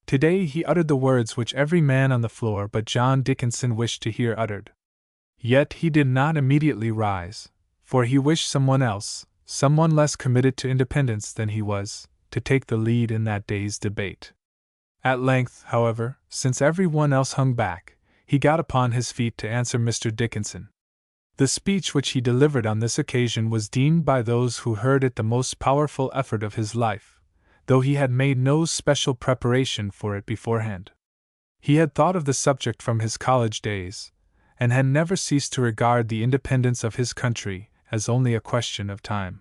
Speaker 1: Today he uttered the words which every man on the floor but John Dickinson wished to hear uttered. Yet he did not immediately rise, for he wished someone else, someone less committed to independence than he was, to take the lead in that day's debate. At length, however, since every one else hung back, he got upon his feet to answer Mr. Dickinson. The speech which he delivered on this occasion was deemed by those who heard it the most powerful effort of his life, though he had made no special preparation for it beforehand. He had thought of the subject from his college days, and had never ceased to regard the independence of his country as only a question of time.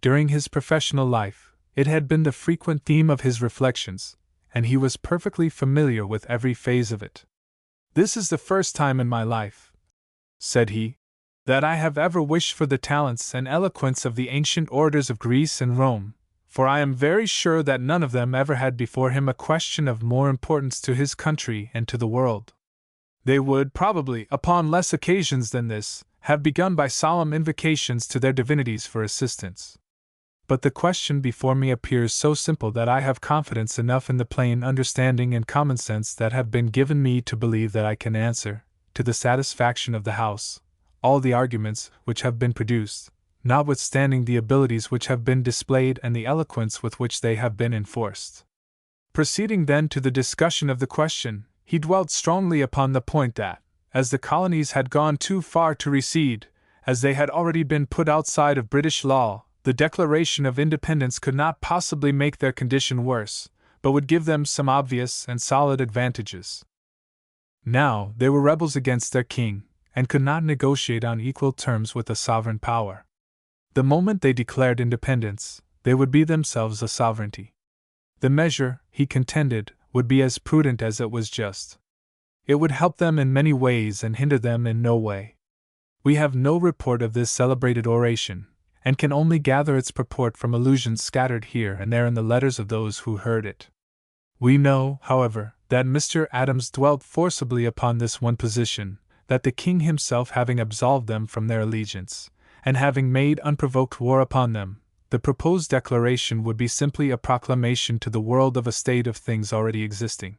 Speaker 1: During his professional life, it had been the frequent theme of his reflections, and he was perfectly familiar with every phase of it. "This is the first time in my life," said he, "that I have ever wished for the talents and eloquence of the ancient orators of Greece and Rome, for I am very sure that none of them ever had before him a question of more importance to his country and to the world. They would, probably, upon less occasions than this, have begun by solemn invocations to their divinities for assistance. But the question before me appears so simple that I have confidence enough in the plain understanding and common sense that have been given me to believe that I can answer, to the satisfaction of the House, all the arguments which have been produced, notwithstanding the abilities which have been displayed and the eloquence with which they have been enforced." Proceeding then to the discussion of the question, he dwelt strongly upon the point that, as the colonies had gone too far to recede, as they had already been put outside of British law, the Declaration of Independence could not possibly make their condition worse, but would give them some obvious and solid advantages. Now, they were rebels against their king, and could not negotiate on equal terms with a sovereign power. The moment they declared independence, they would be themselves a sovereignty. The measure, he contended, would be as prudent as it was just. It would help them in many ways and hinder them in no way. We have no report of this celebrated oration, and can only gather its purport from allusions scattered here and there in the letters of those who heard it. We know, however, that Mr. Adams dwelt forcibly upon this one position, that the king himself having absolved them from their allegiance, and having made unprovoked war upon them, the proposed declaration would be simply a proclamation to the world of a state of things already existing.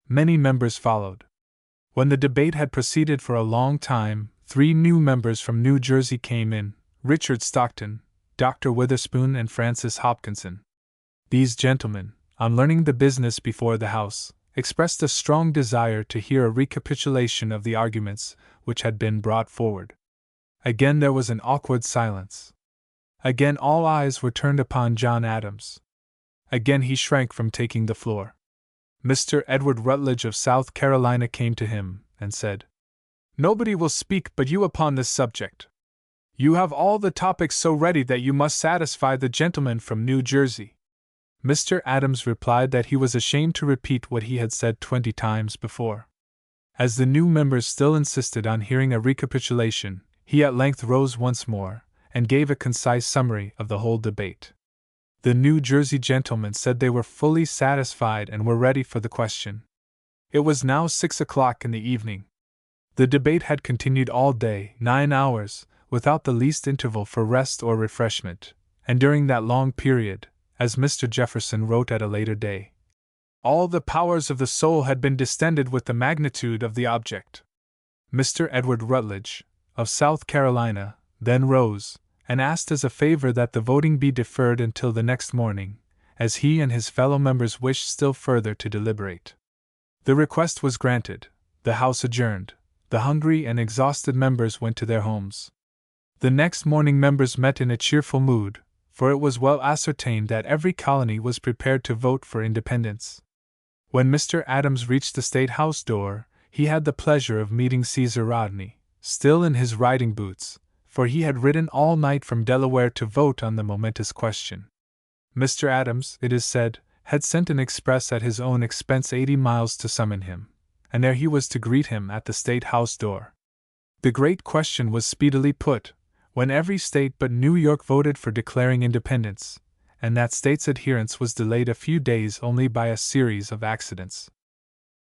Speaker 1: Many members followed. When the debate had proceeded for a long time, 3 new members from New Jersey came in: Richard Stockton, Dr. Witherspoon, and Francis Hopkinson. These gentlemen, on learning the business before the House, expressed a strong desire to hear a recapitulation of the arguments which had been brought forward. Again there was an awkward silence. Again all eyes were turned upon John Adams. Again he shrank from taking the floor. Mr. Edward Rutledge of South Carolina came to him and said, "Nobody will speak but you upon this subject. You have all the topics so ready that you must satisfy the gentleman from New Jersey." Mr. Adams replied that he was ashamed to repeat what he had said 20 times before. As the new members still insisted on hearing a recapitulation, he at length rose once more, and gave a concise summary of the whole debate. The New Jersey gentlemen said they were fully satisfied and were ready for the question. It was now 6 o'clock in the evening. The debate had continued all day, 9 hours, without the least interval for rest or refreshment, and during that long period, as Mr. Jefferson wrote at a later day, all the powers of the soul had been distended with the magnitude of the object. Mr. Edward Rutledge, of South Carolina, then rose, and asked as a favor that the voting be deferred until the next morning, as he and his fellow members wished still further to deliberate. The request was granted, the House adjourned, the hungry and exhausted members went to their homes. The next morning members met in a cheerful mood, for it was well ascertained that every colony was prepared to vote for independence. When Mr. Adams reached the State House door, he had the pleasure of meeting Caesar Rodney, still in his riding boots, for he had ridden all night from Delaware to vote on the momentous question. Mr. Adams, it is said, had sent an express at his own expense 80 miles to summon him, and there he was to greet him at the State House door. The great question was speedily put, when every state but New York voted for declaring independence, and that state's adherence was delayed a few days only by a series of accidents.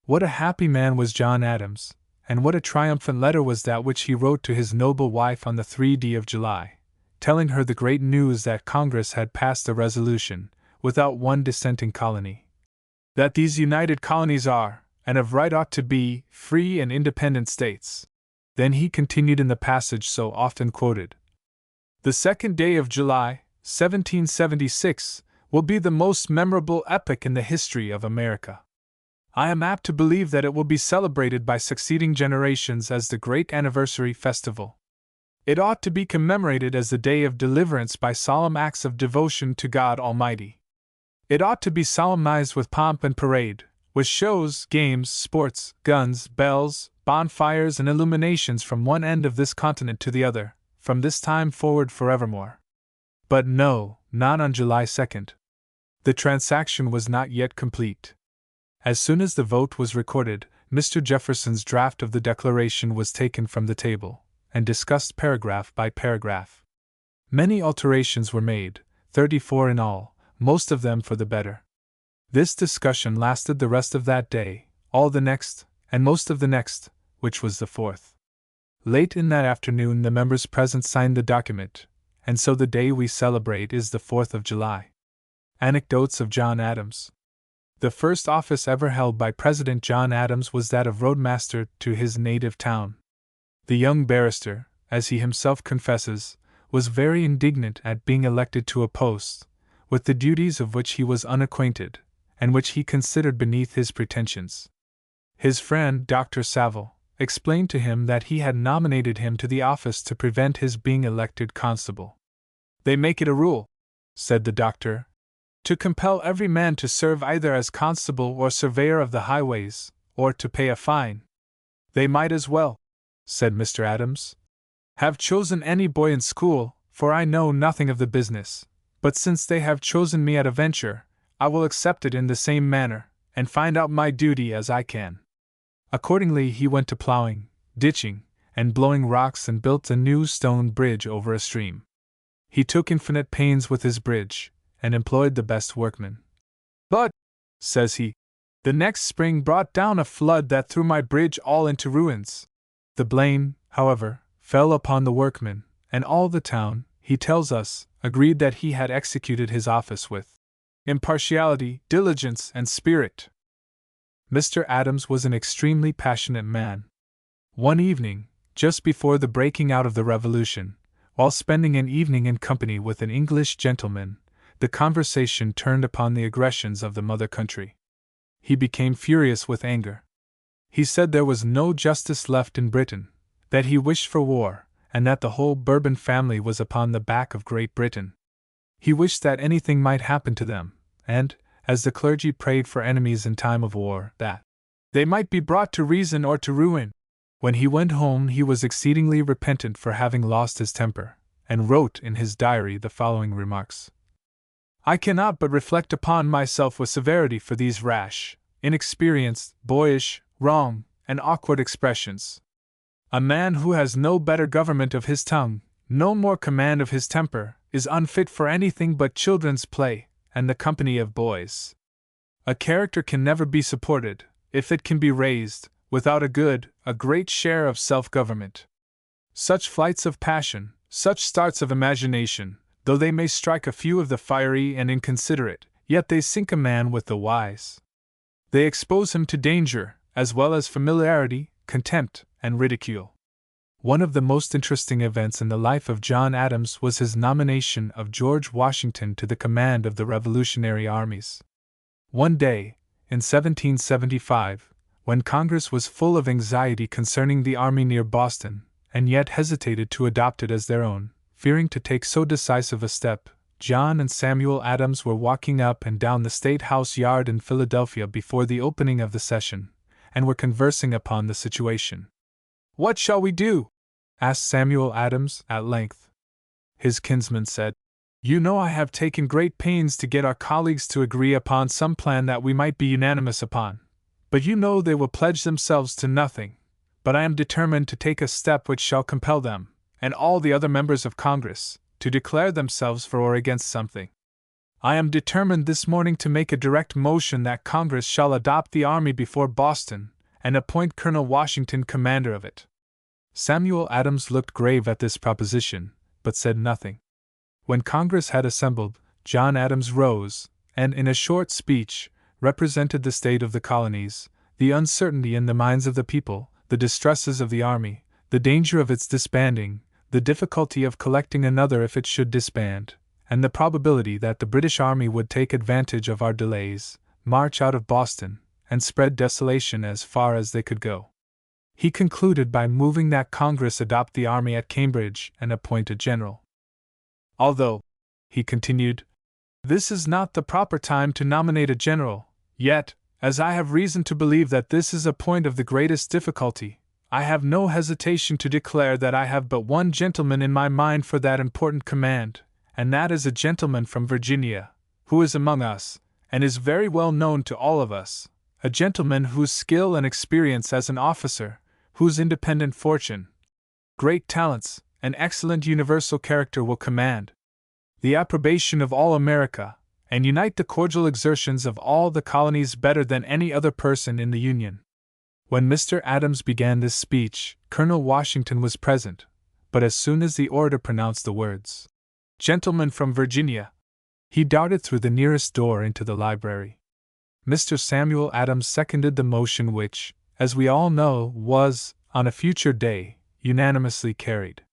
Speaker 1: What a happy man was John Adams, and what a triumphant letter was that which he wrote to his noble wife on the 3d of July, telling her the great news that Congress had passed a resolution, without one dissenting colony, that these united colonies are, and of right ought to be, free and independent states. Then he continued in the passage so often quoted, "The 2nd day of July, 1776, will be the most memorable epoch in the history of America. I am apt to believe that it will be celebrated by succeeding generations as the great anniversary festival. It ought to be commemorated as the day of deliverance by solemn acts of devotion to God Almighty. It ought to be solemnized with pomp and parade, with shows, games, sports, guns, bells, bonfires, and illuminations from one end of this continent to the other, from this time forward forevermore." But no, not on July 2nd. The transaction was not yet complete. As soon as the vote was recorded, Mr. Jefferson's draft of the Declaration was taken from the table, and discussed paragraph by paragraph. Many alterations were made, 34 in all, most of them for the better. This discussion lasted the rest of that day, all the next, and most of the next, which was the 4th. Late in that afternoon the members present signed the document, and so the day we celebrate is the 4th of July. Anecdotes of John Adams. The first office ever held by President John Adams was that of roadmaster to his native town. The young barrister, as he himself confesses, was very indignant at being elected to a post, with the duties of which he was unacquainted, and which he considered beneath his pretensions. His friend, Dr. Saville, explained to him that he had nominated him to the office to prevent his being elected constable. "They make it a rule," said the doctor, To compel every man to serve either as constable or surveyor of the highways, or to pay a fine. They might as well, said Mr. Adams, have chosen any boy in school, for I know nothing of the business, but since they have chosen me at a venture, I will accept it in the same manner, and find out my duty as I can. Accordingly he went to plowing, ditching, and blowing rocks and built a new stone bridge over a stream. He took infinite pains with his bridge, and employed the best workmen. But, says he, the next spring brought down a flood that threw my bridge all into ruins. The blame, however, fell upon the workmen, and all the town, he tells us, agreed that he had executed his office with impartiality, diligence, and spirit. Mr. Adams was an extremely passionate man. One evening, just before the breaking out of the Revolution, while spending an evening in company with an English gentleman, the conversation turned upon the aggressions of the mother country. He became furious with anger. He said there was no justice left in Britain, that he wished for war, and that the whole Bourbon family was upon the back of Great Britain. He wished that anything might happen to them, and, as the clergy prayed for enemies in time of war, that they might be brought to reason or to ruin. When he went home he was exceedingly repentant for having lost his temper, and wrote in his diary the following remarks. I cannot but reflect upon myself with severity for these rash, inexperienced, boyish, wrong, and awkward expressions. A man who has no better government of his tongue, no more command of his temper, is unfit for anything but children's play, and the company of boys. A character can never be supported, if it can be raised, without a great share of self-government. Such flights of passion, such starts of imagination, though they may strike a few of the fiery and inconsiderate, yet they sink a man with the wise. They expose him to danger, as well as familiarity, contempt, and ridicule. One of the most interesting events in the life of John Adams was his nomination of George Washington to the command of the Revolutionary armies. One day, in 1775, when Congress was full of anxiety concerning the army near Boston, and yet hesitated to adopt it as their own, fearing to take so decisive a step, John and Samuel Adams were walking up and down the State House yard in Philadelphia before the opening of the session, and were conversing upon the situation. "What shall we do?" asked Samuel Adams at length. His kinsman said, "You know I have taken great pains to get our colleagues to agree upon some plan that we might be unanimous upon, but you know they will pledge themselves to nothing. But I am determined to take a step which shall compel them, and all the other members of Congress, to declare themselves for or against something. I am determined this morning to make a direct motion that Congress shall adopt the army before Boston, and appoint Colonel Washington commander of it." Samuel Adams looked grave at this proposition, but said nothing. When Congress had assembled, John Adams rose, and in a short speech, represented the state of the colonies, the uncertainty in the minds of the people, the distresses of the army, the danger of its disbanding, the difficulty of collecting another if it should disband, and the probability that the British army would take advantage of our delays, march out of Boston, and spread desolation as far as they could go. He concluded by moving that Congress adopt the army at Cambridge and appoint a general. "Although," he continued, "this is not the proper time to nominate a general, yet, as I have reason to believe that this is a point of the greatest difficulty, I have no hesitation to declare that I have but one gentleman in my mind for that important command, and that is a gentleman from Virginia, who is among us, and is very well known to all of us, a gentleman whose skill and experience as an officer, whose independent fortune, great talents, and excellent universal character will command the approbation of all America, and unite the cordial exertions of all the colonies better than any other person in the Union." When Mr. Adams began this speech, Colonel Washington was present, but as soon as the orator pronounced the words, "Gentleman from Virginia," he darted through the nearest door into the library. Mr. Samuel Adams seconded the motion which, as we all know, was, on a future day, unanimously carried.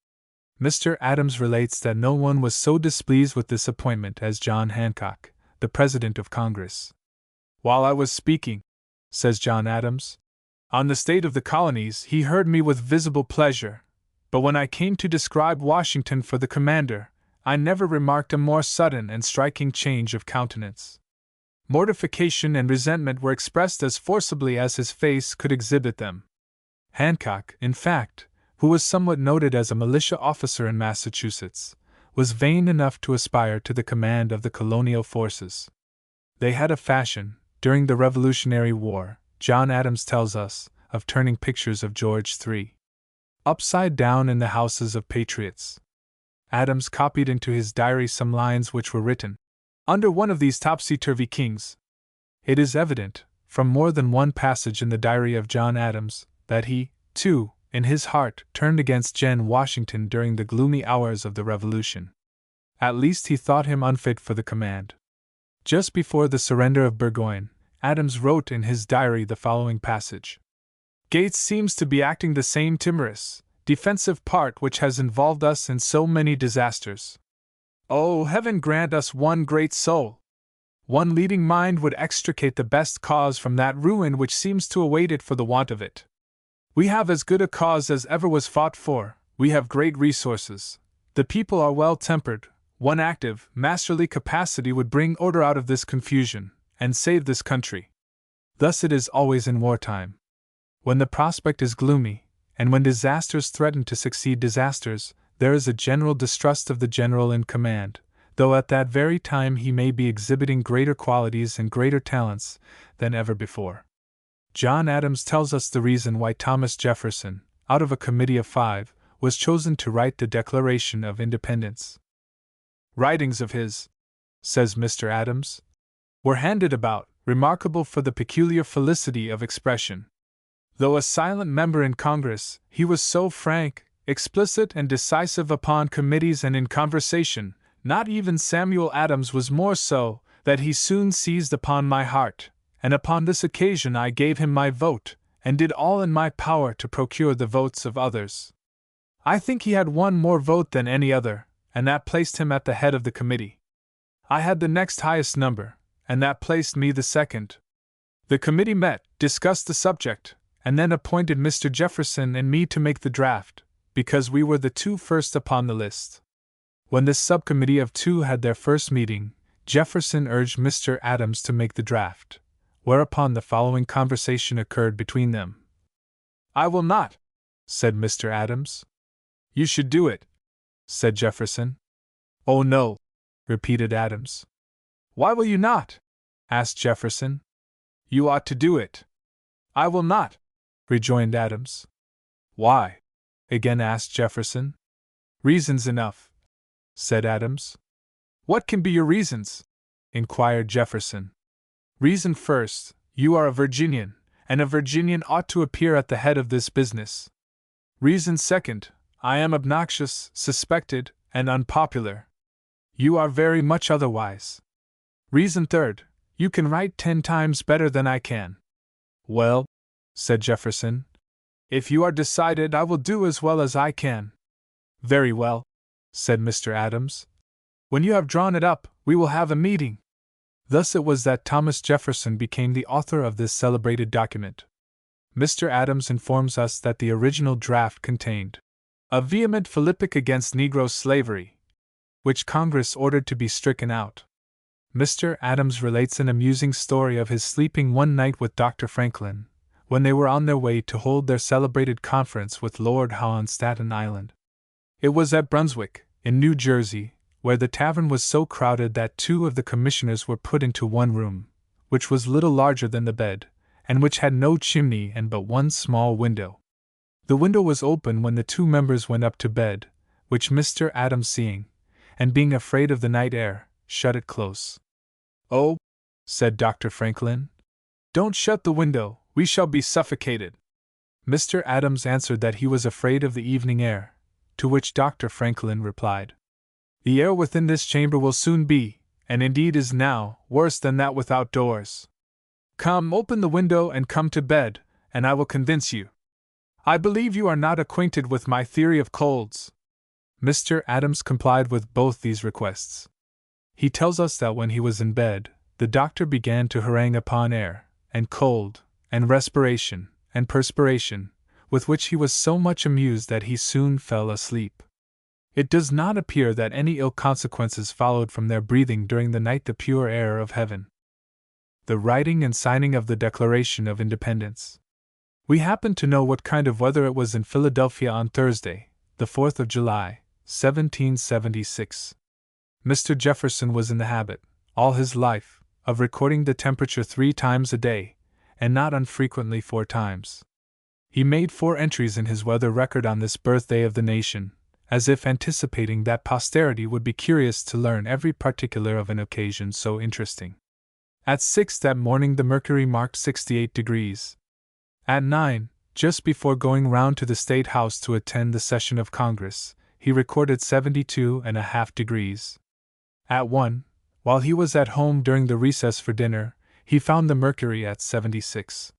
Speaker 1: Mr. Adams relates that no one was so displeased with this appointment as John Hancock, the President of Congress. "While I was speaking," says John Adams, "on the state of the colonies, he heard me with visible pleasure, but when I came to describe Washington for the commander, I never remarked a more sudden and striking change of countenance. Mortification and resentment were expressed as forcibly as his face could exhibit them. Hancock, in fact, who was somewhat noted as a militia officer in Massachusetts, was vain enough to aspire to the command of the colonial forces. They had a fashion, during the Revolutionary War, John Adams tells us, of turning pictures of George III upside down in the houses of patriots. Adams copied into his diary some lines which were written under one of these topsy-turvy kings. It is evident, from more than one passage in the diary of John Adams, that he, too, in his heart, turned against Gen. Washington during the gloomy hours of the Revolution. At least he thought him unfit for the command. Just before the surrender of Burgoyne, Adams wrote in his diary the following passage: Gates seems to be acting the same timorous, defensive part which has involved us in so many disasters. Oh, heaven grant us one great soul! One leading mind would extricate the best cause from that ruin which seems to await it for the want of it. We have as good a cause as ever was fought for, we have great resources, the people are well tempered, one active, masterly capacity would bring order out of this confusion, and save this country. Thus it is always in wartime. When the prospect is gloomy, and when disasters threaten to succeed disasters, there is a general distrust of the general in command, though at that very time he may be exhibiting greater qualities and greater talents than ever before. John Adams tells us the reason why Thomas Jefferson, out of a committee of 5, was chosen to write the Declaration of Independence. Writings of his, says Mr. Adams, were handed about, remarkable for the peculiar felicity of expression. Though a silent member in Congress, he was so frank, explicit, and decisive upon committees and in conversation, not even Samuel Adams was more so, that he soon seized upon my heart, and upon this occasion I gave him my vote, and did all in my power to procure the votes of others. I think he had one more vote than any other, and that placed him at the head of the committee. I had the next highest number, and that placed me the second. The committee met, discussed the subject, and then appointed Mr. Jefferson and me to make the draft, because we were the 2 first upon the list. When this subcommittee of 2 had their first meeting, Jefferson urged Mr. Adams to make the draft, whereupon the following conversation occurred between them. I will not, said Mr. Adams. You should do it, said Jefferson. Oh no, repeated Adams. Why will you not? Asked Jefferson. You ought to do it. I will not, rejoined Adams. Why? Again asked Jefferson. Reasons enough, said Adams. What can be your reasons? Inquired Jefferson. Reason first, you are a Virginian, and a Virginian ought to appear at the head of this business. Reason second, I am obnoxious, suspected, and unpopular. You are very much otherwise. Reason third, you can write 10 times better than I can. Well, said Jefferson, if you are decided, I will do as well as I can. Very well, said Mr. Adams. When you have drawn it up, we will have a meeting. Thus it was that Thomas Jefferson became the author of this celebrated document. Mr. Adams informs us that the original draft contained a vehement philippic against Negro slavery, which Congress ordered to be stricken out. Mr. Adams relates an amusing story of his sleeping one night with Dr. Franklin, when they were on their way to hold their celebrated conference with Lord Howe on Staten Island. It was at Brunswick, in New Jersey, where the tavern was so crowded that 2 of the commissioners were put into one room, which was little larger than the bed, and which had no chimney and but one small window. The window was open when the 2 members went up to bed, which Mr. Adams seeing, and being afraid of the night air, shut it close. Oh, said Dr. Franklin, don't shut the window, we shall be suffocated. Mr. Adams answered that he was afraid of the evening air, to which Dr. Franklin replied, the air within this chamber will soon be, and indeed is now, worse than that without doors. Come, open the window and come to bed, and I will convince you. I believe you are not acquainted with my theory of colds. Mr. Adams complied with both these requests. He tells us that when he was in bed, the doctor began to harangue upon air, and cold, and respiration, and perspiration, with which he was so much amused that he soon fell asleep. It does not appear that any ill consequences followed from their breathing during the night the pure air of heaven. The writing and signing of the Declaration of Independence. We happen to know what kind of weather it was in Philadelphia on Thursday, the 4th of July, 1776. Mr. Jefferson was in the habit, all his life, of recording the temperature 3 times a day, and not unfrequently 4 times. He made 4 entries in his weather record on this birthday of the nation, as if anticipating that posterity would be curious to learn every particular of an occasion so interesting. At 6 that morning the mercury marked 68 degrees. At 9, just before going round to the State House to attend the session of Congress, he recorded 72.5 degrees. At 1, while he was at home during the recess for dinner, he found the mercury at 76.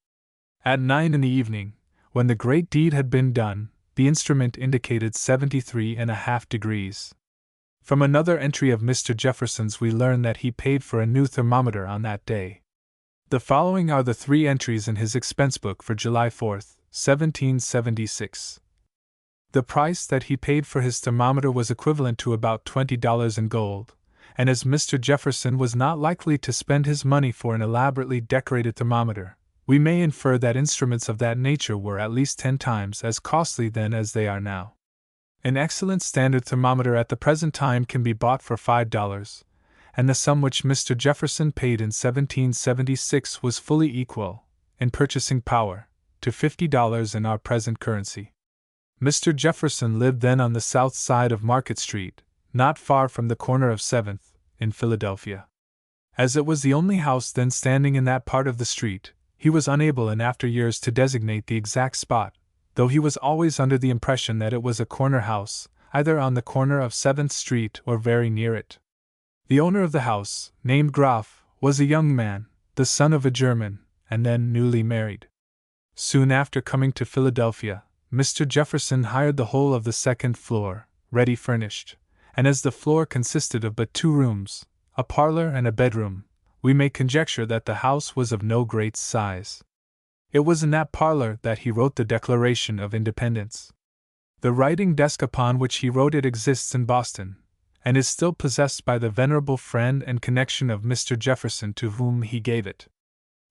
Speaker 1: At 9 in the evening, when the great deed had been done, the instrument indicated 73.5 degrees. From another entry of Mr. Jefferson's we learn that he paid for a new thermometer on that day. The following are the 3 entries in his expense book for July 4, 1776. The price that he paid for his thermometer was equivalent to about $20 in gold, and as Mr. Jefferson was not likely to spend his money for an elaborately decorated thermometer, we may infer that instruments of that nature were at least 10 times as costly then as they are now. An excellent standard thermometer at the present time can be bought for $5, and the sum which Mr. Jefferson paid in 1776 was fully equal, in purchasing power, to $50 in our present currency. Mr. Jefferson lived then on the south side of Market Street, not far from the corner of 7th, in Philadelphia. As it was the only house then standing in that part of the street, he was unable in after years to designate the exact spot, though he was always under the impression that it was a corner house, either on the corner of 7th Street or very near it. The owner of the house, named Graf, was a young man, the son of a German, and then newly married. Soon after coming to Philadelphia, Mr. Jefferson hired the whole of the 2nd floor, ready furnished, and as the floor consisted of but 2 rooms, a parlor and a bedroom, we may conjecture that the house was of no great size. It was in that parlor that he wrote the Declaration of Independence. The writing desk upon which he wrote it exists in Boston, and is still possessed by the venerable friend and connection of Mr. Jefferson to whom he gave it.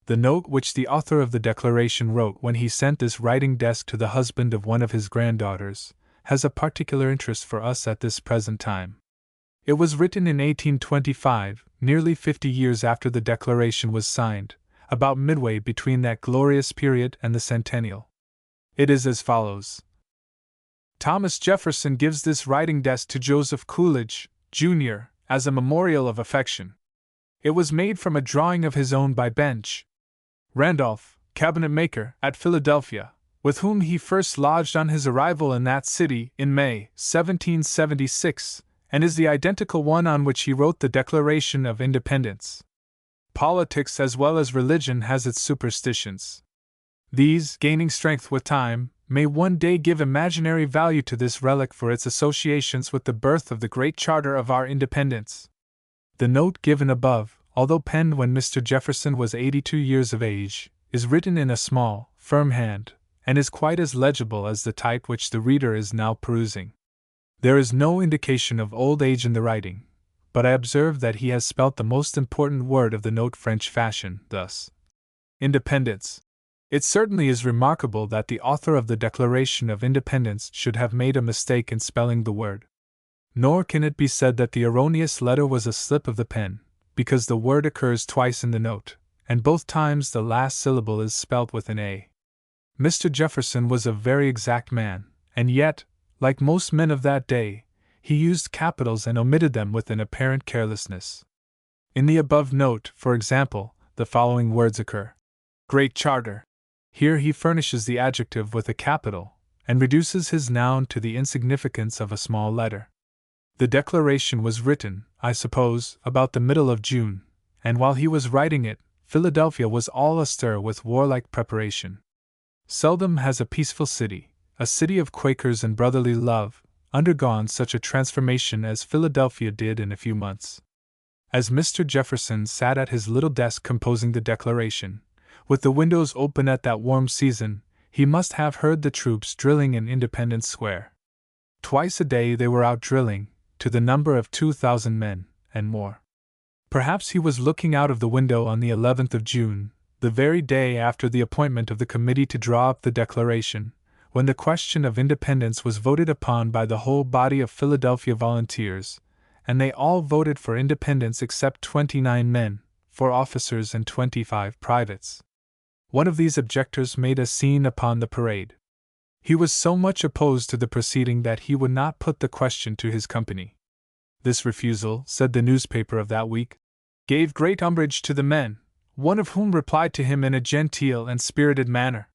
Speaker 1: The note which the author of the Declaration wrote when he sent this writing desk to the husband of one of his granddaughters has a particular interest for us at this present time. It was written in 1825, nearly 50 years after the Declaration was signed, about midway between that glorious period and the centennial. It is as follows. Thomas Jefferson gives this writing desk to Joseph Coolidge, Jr., as a memorial of affection. It was made from a drawing of his own by Benj. Randolph, cabinet maker, at Philadelphia, with whom he first lodged on his arrival in that city in May, 1776, and is the identical one on which he wrote the Declaration of Independence. Politics as well as religion has its superstitions. These, gaining strength with time, may one day give imaginary value to this relic for its associations with the birth of the great charter of our independence. The note given above, although penned when Mr. Jefferson was 82 years of age, is written in a small, firm hand, and is quite as legible as the type which the reader is now perusing. There is no indication of old age in the writing, but I observe that he has spelt the most important word of the note French fashion, thus: Independence. It certainly is remarkable that the author of the Declaration of Independence should have made a mistake in spelling the word. Nor can it be said that the erroneous letter was a slip of the pen, because the word occurs twice in the note, and both times the last syllable is spelt with an A. Mr. Jefferson was a very exact man, and yet, like most men of that day, he used capitals and omitted them with an apparent carelessness. In the above note, for example, the following words occur: Great Charter. Here he furnishes the adjective with a capital, and reduces his noun to the insignificance of a small letter. The Declaration was written, I suppose, about the middle of June, and while he was writing it, Philadelphia was all astir with warlike preparation. Seldom has a peaceful city, a city of Quakers and brotherly love, undergone such a transformation as Philadelphia did in a few months. As Mr. Jefferson sat at his little desk composing the Declaration, with the windows open at that warm season, he must have heard the troops drilling in Independence Square. Twice a day they were out drilling, to the number of 2,000 men, and more. Perhaps he was looking out of the window on the 11th of June, the very day after the appointment of the committee to draw up the Declaration, when the question of independence was voted upon by the whole body of Philadelphia volunteers, and they all voted for independence except 29 men, 4 officers and 25 privates. One of these objectors made a scene upon the parade. He was so much opposed to the proceeding that he would not put the question to his company. This refusal, said the newspaper of that week, gave great umbrage to the men, one of whom replied to him in a genteel and spirited manner.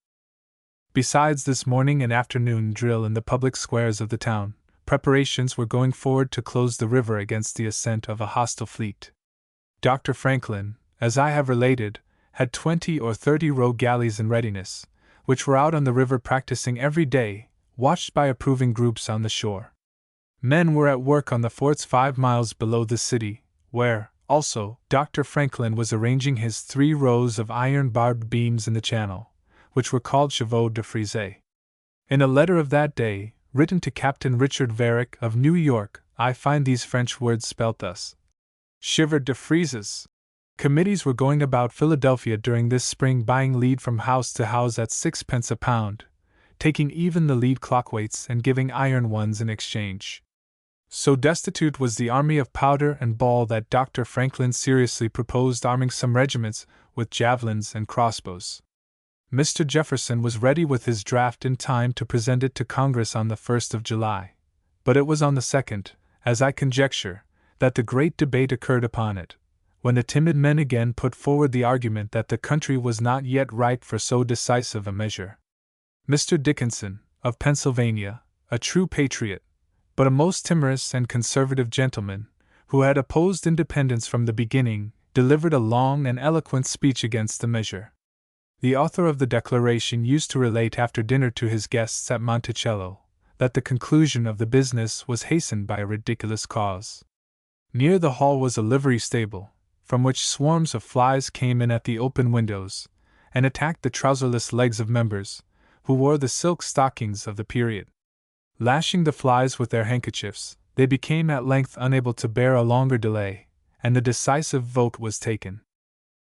Speaker 1: Besides this morning and afternoon drill in the public squares of the town, preparations were going forward to close the river against the ascent of a hostile fleet. Dr. Franklin, as I have related, had 20 or 30 rogue galleys in readiness, which were out on the river practicing every day, watched by approving groups on the shore. Men were at work on the forts 5 miles below the city, where, also, Dr. Franklin was arranging his 3 rows of iron-barbed beams in the channel, which were called chevaux de frise. In a letter of that day, written to Captain Richard Varick of New York, I find these French words spelt thus: Chevaux de frises. Committees were going about Philadelphia during this spring buying lead from house to house at 6 pence a pound, taking even the lead clockweights and giving iron ones in exchange. So destitute was the army of powder and ball that Dr. Franklin seriously proposed arming some regiments with javelins and crossbows. Mr. Jefferson was ready with his draft in time to present it to Congress on the 1st of July, but it was on the 2nd, as I conjecture, that the great debate occurred upon it, when the timid men again put forward the argument that the country was not yet ripe for so decisive a measure. Mr. Dickinson, of Pennsylvania, a true patriot, but a most timorous and conservative gentleman, who had opposed independence from the beginning, delivered a long and eloquent speech against the measure. The author of the Declaration used to relate after dinner to his guests at Monticello that the conclusion of the business was hastened by a ridiculous cause. Near the hall was a livery stable, from which swarms of flies came in at the open windows, and attacked the trouserless legs of members, who wore the silk stockings of the period. Lashing the flies with their handkerchiefs, they became at length unable to bear a longer delay, and the decisive vote was taken.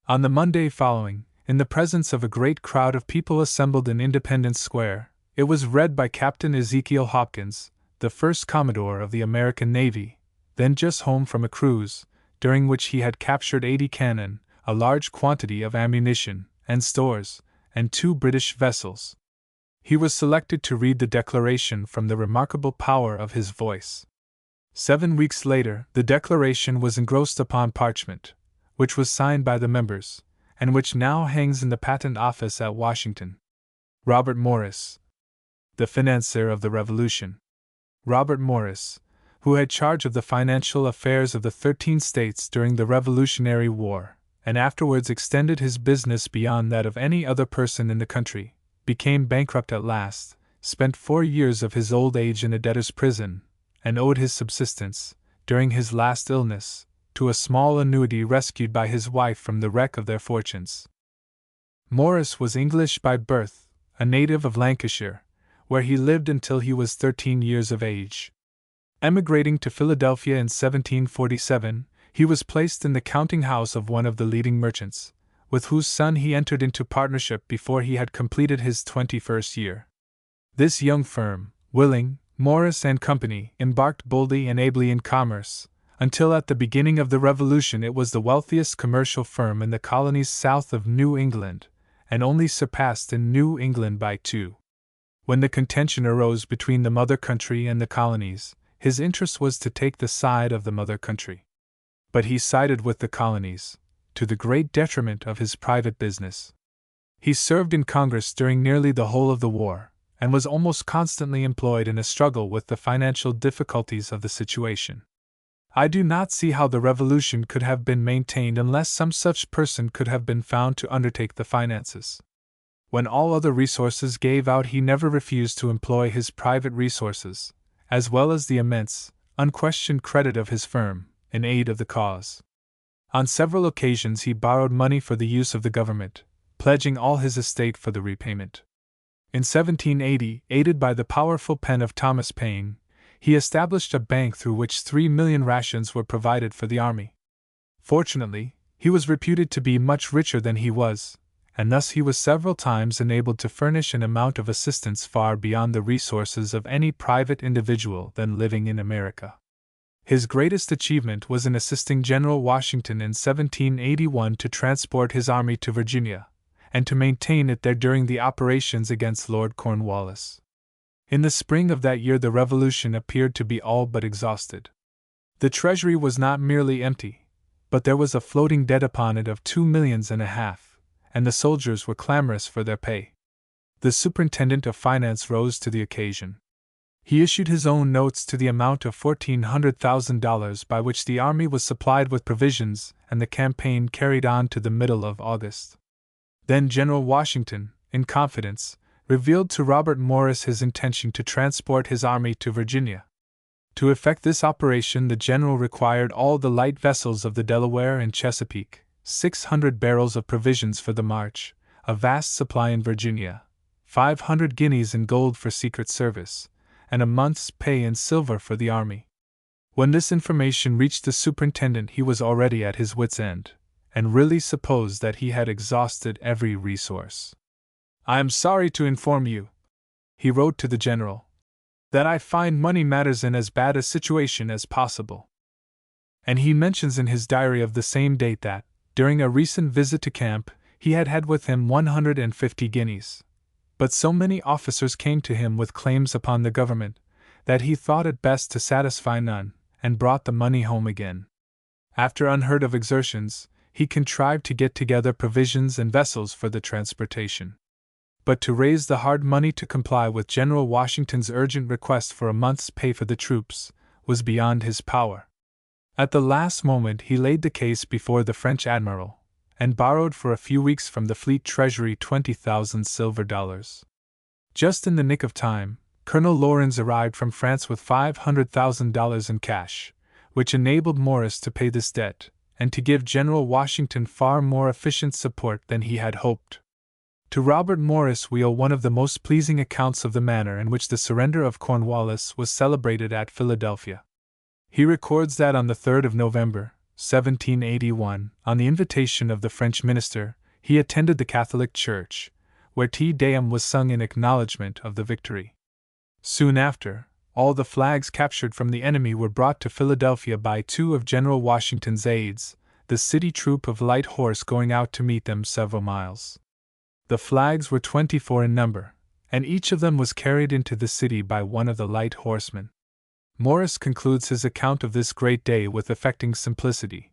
Speaker 1: On the Monday following, in the presence of a great crowd of people assembled in Independence Square, it was read by Captain Ezekiel Hopkins, the first Commodore of the American Navy, then just home from a cruise, during which he had captured 80 cannon, a large quantity of ammunition and stores, and 2 British vessels. He was selected to read the Declaration from the remarkable power of his voice. 7 weeks later, the Declaration was engrossed upon parchment, which was signed by the members, and which now hangs in the Patent Office at Washington. Robert Morris, the financier of the Revolution. Robert Morris, who had charge of the financial affairs of the 13 states during the Revolutionary War, and afterwards extended his business beyond that of any other person in the country, became bankrupt at last, spent 4 years of his old age in a debtor's prison, and owed his subsistence, during his last illness, to a small annuity rescued by his wife from the wreck of their fortunes. Morris was English by birth, a native of Lancashire, where he lived until he was 13 years of age. Emigrating to Philadelphia in 1747, he was placed in the counting house of one of the leading merchants, with whose son he entered into partnership before he had completed his 21st year. This young firm, Willing, Morris and Company, embarked boldly and ably in commerce, until at the beginning of the Revolution it was the wealthiest commercial firm in the colonies south of New England, and only surpassed in New England by 2. When the contention arose between the mother country and the colonies, his interest was to take the side of the mother country. But he sided with the colonies, to the great detriment of his private business. He served in Congress during nearly the whole of the war, and was almost constantly employed in a struggle with the financial difficulties of the situation. I do not see how the Revolution could have been maintained unless some such person could have been found to undertake the finances. When all other resources gave out, he never refused to employ his private resources, as well as the immense, unquestioned credit of his firm, in aid of the cause. On several occasions he borrowed money for the use of the government, pledging all his estate for the repayment. In 1780, aided by the powerful pen of Thomas Paine, he established a bank through which 3 million rations were provided for the army. Fortunately, he was reputed to be much richer than he was, and thus he was several times enabled to furnish an amount of assistance far beyond the resources of any private individual then living in America. His greatest achievement was in assisting General Washington in 1781 to transport his army to Virginia, and to maintain it there during the operations against Lord Cornwallis. In the spring of that year the Revolution appeared to be all but exhausted. The treasury was not merely empty, but there was a floating debt upon it of 2.5 millions, and the soldiers were clamorous for their pay. The Superintendent of Finance rose to the occasion. He issued his own notes to the amount of $1,400,000 by which the army was supplied with provisions and the campaign carried on to the middle of August. Then General Washington, in confidence, revealed to Robert Morris his intention to transport his army to Virginia. To effect this operation the general required all the light vessels of the Delaware and Chesapeake, 600 barrels of provisions for the march, a vast supply in Virginia, 500 guineas in gold for secret service, and a month's pay in silver for the army. When this information reached the superintendent he was already at his wits' end, and really supposed that he had exhausted every resource. "I am sorry to inform you," he wrote to the general, "that I find money matters in as bad a situation as possible." And he mentions in his diary of the same date that, during a recent visit to camp, he had had with him 150 guineas. But so many officers came to him with claims upon the government, that he thought it best to satisfy none, and brought the money home again. After unheard of exertions, he contrived to get together provisions and vessels for the transportation. But to raise the hard money to comply with General Washington's urgent request for a month's pay for the troops was beyond his power. At the last moment he laid the case before the French admiral, and borrowed for a few weeks from the fleet treasury 20,000 silver dollars. Just in the nick of time, Colonel Laurens arrived from France with $500,000 in cash, which enabled Morris to pay this debt, and to give General Washington far more efficient support than he had hoped. To Robert Morris we owe one of the most pleasing accounts of the manner in which the surrender of Cornwallis was celebrated at Philadelphia. He records that on the 3rd of November, 1781, on the invitation of the French minister, he attended the Catholic Church, where Te Deum was sung in acknowledgment of the victory. Soon after, all the flags captured from the enemy were brought to Philadelphia by 2 of General Washington's aides, the city troop of light horse going out to meet them several miles. The flags were 24 in number, and each of them was carried into the city by one of the light horsemen. Morris concludes his account of this great day with affecting simplicity.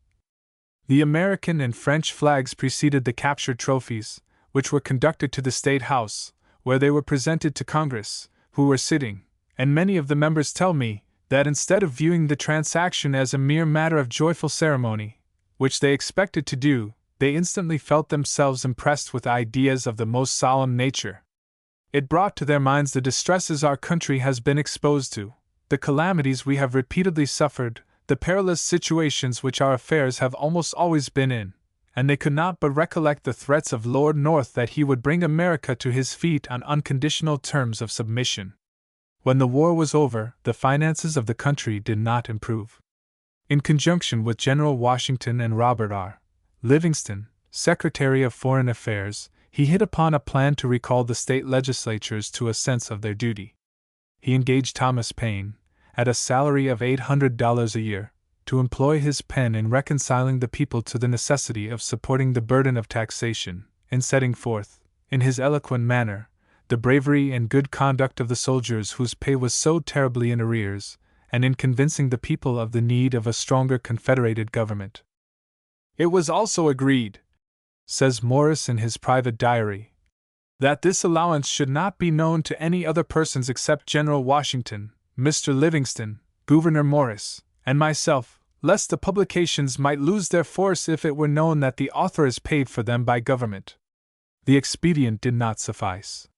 Speaker 1: The American and French flags preceded the captured trophies, which were conducted to the State House, where they were presented to Congress, who were sitting, and many of the members tell me that instead of viewing the transaction as a mere matter of joyful ceremony, which they expected to do, they instantly felt themselves impressed with ideas of the most solemn nature. It brought to their minds the distresses our country has been exposed to, the calamities we have repeatedly suffered, the perilous situations which our affairs have almost always been in, and they could not but recollect the threats of Lord North that he would bring America to his feet on unconditional terms of submission. When the war was over, the finances of the country did not improve. In conjunction with General Washington and Robert R. Livingston, Secretary of Foreign Affairs, he hit upon a plan to recall the state legislatures to a sense of their duty. He engaged Thomas Paine, at a salary of $800 a year, to employ his pen in reconciling the people to the necessity of supporting the burden of taxation, in setting forth, in his eloquent manner, the bravery and good conduct of the soldiers whose pay was so terribly in arrears, and in convincing the people of the need of a stronger confederated government. It was also agreed, says Morris in his private diary, that this allowance should not be known to any other persons except General Washington, Mr. Livingston, Gouverneur Morris, and myself, lest the publications might lose their force if it were known that the author is paid for them by government. The expedient did not suffice.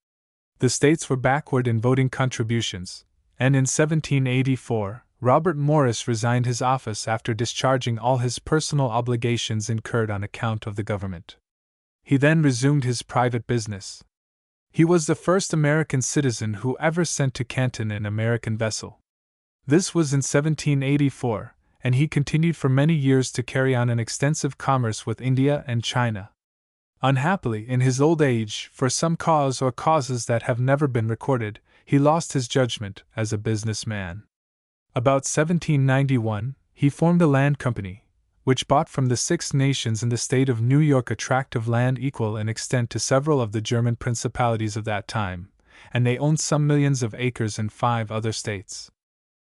Speaker 1: The states were backward in voting contributions, and in 1784, Robert Morris resigned his office after discharging all his personal obligations incurred on account of the government. He then resumed his private business. He was the first American citizen who ever sent to Canton an American vessel. This was in 1784, and he continued for many years to carry on an extensive commerce with India and China. Unhappily, in his old age, for some cause or causes that have never been recorded, he lost his judgment as a businessman. About 1791, he formed a land company, which bought from the Six Nations in the state of New York a tract of land equal in extent to several of the German principalities of that time, and they owned some millions of acres in 5 other states.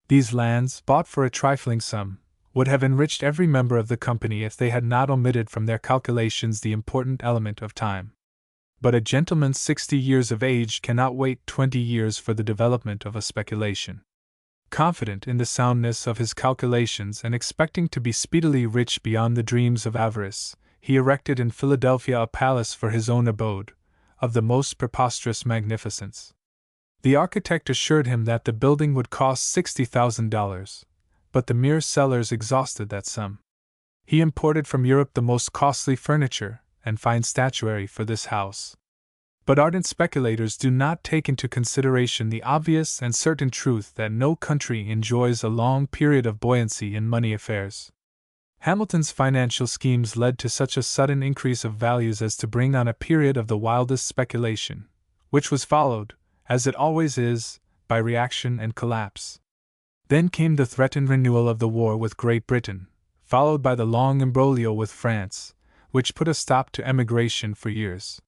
Speaker 1: These lands, bought for a trifling sum, would have enriched every member of the company if they had not omitted from their calculations the important element of time. But a gentleman 60 years of age cannot wait 20 years for the development of a speculation. Confident in the soundness of his calculations and expecting to be speedily rich beyond the dreams of avarice, he erected in Philadelphia a palace for his own abode, of the most preposterous magnificence. The architect assured him that the building would cost $60,000, but the mere sellers exhausted that sum. He imported from Europe the most costly furniture and fine statuary for this house. But ardent speculators do not take into consideration the obvious and certain truth that no country enjoys a long period of buoyancy in money affairs. Hamilton's financial schemes led to such a sudden increase of values as to bring on a period of the wildest speculation, which was followed, as it always is, by reaction and collapse. Then came the threatened renewal of the war with Great Britain, followed by the long imbroglio with France, which put a stop to emigration for years.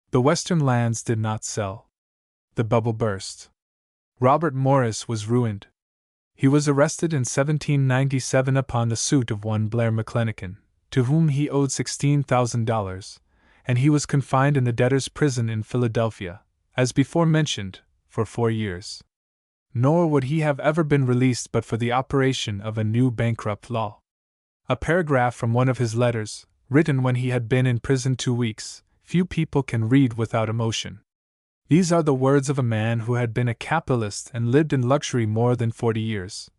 Speaker 1: The Western lands did not sell. The bubble burst. Robert Morris was ruined. He was arrested in 1797 upon the suit of one Blair McClenachan, to whom he owed $16,000, and he was confined in the debtors' prison in Philadelphia, as before mentioned, for 4 years. Nor would he have ever been released but for the operation of a new bankrupt law. A paragraph from one of his letters, written when he had been in prison 2 weeks, few people can read without emotion. These are the words of a man who had been a capitalist and lived in luxury more than 40 years.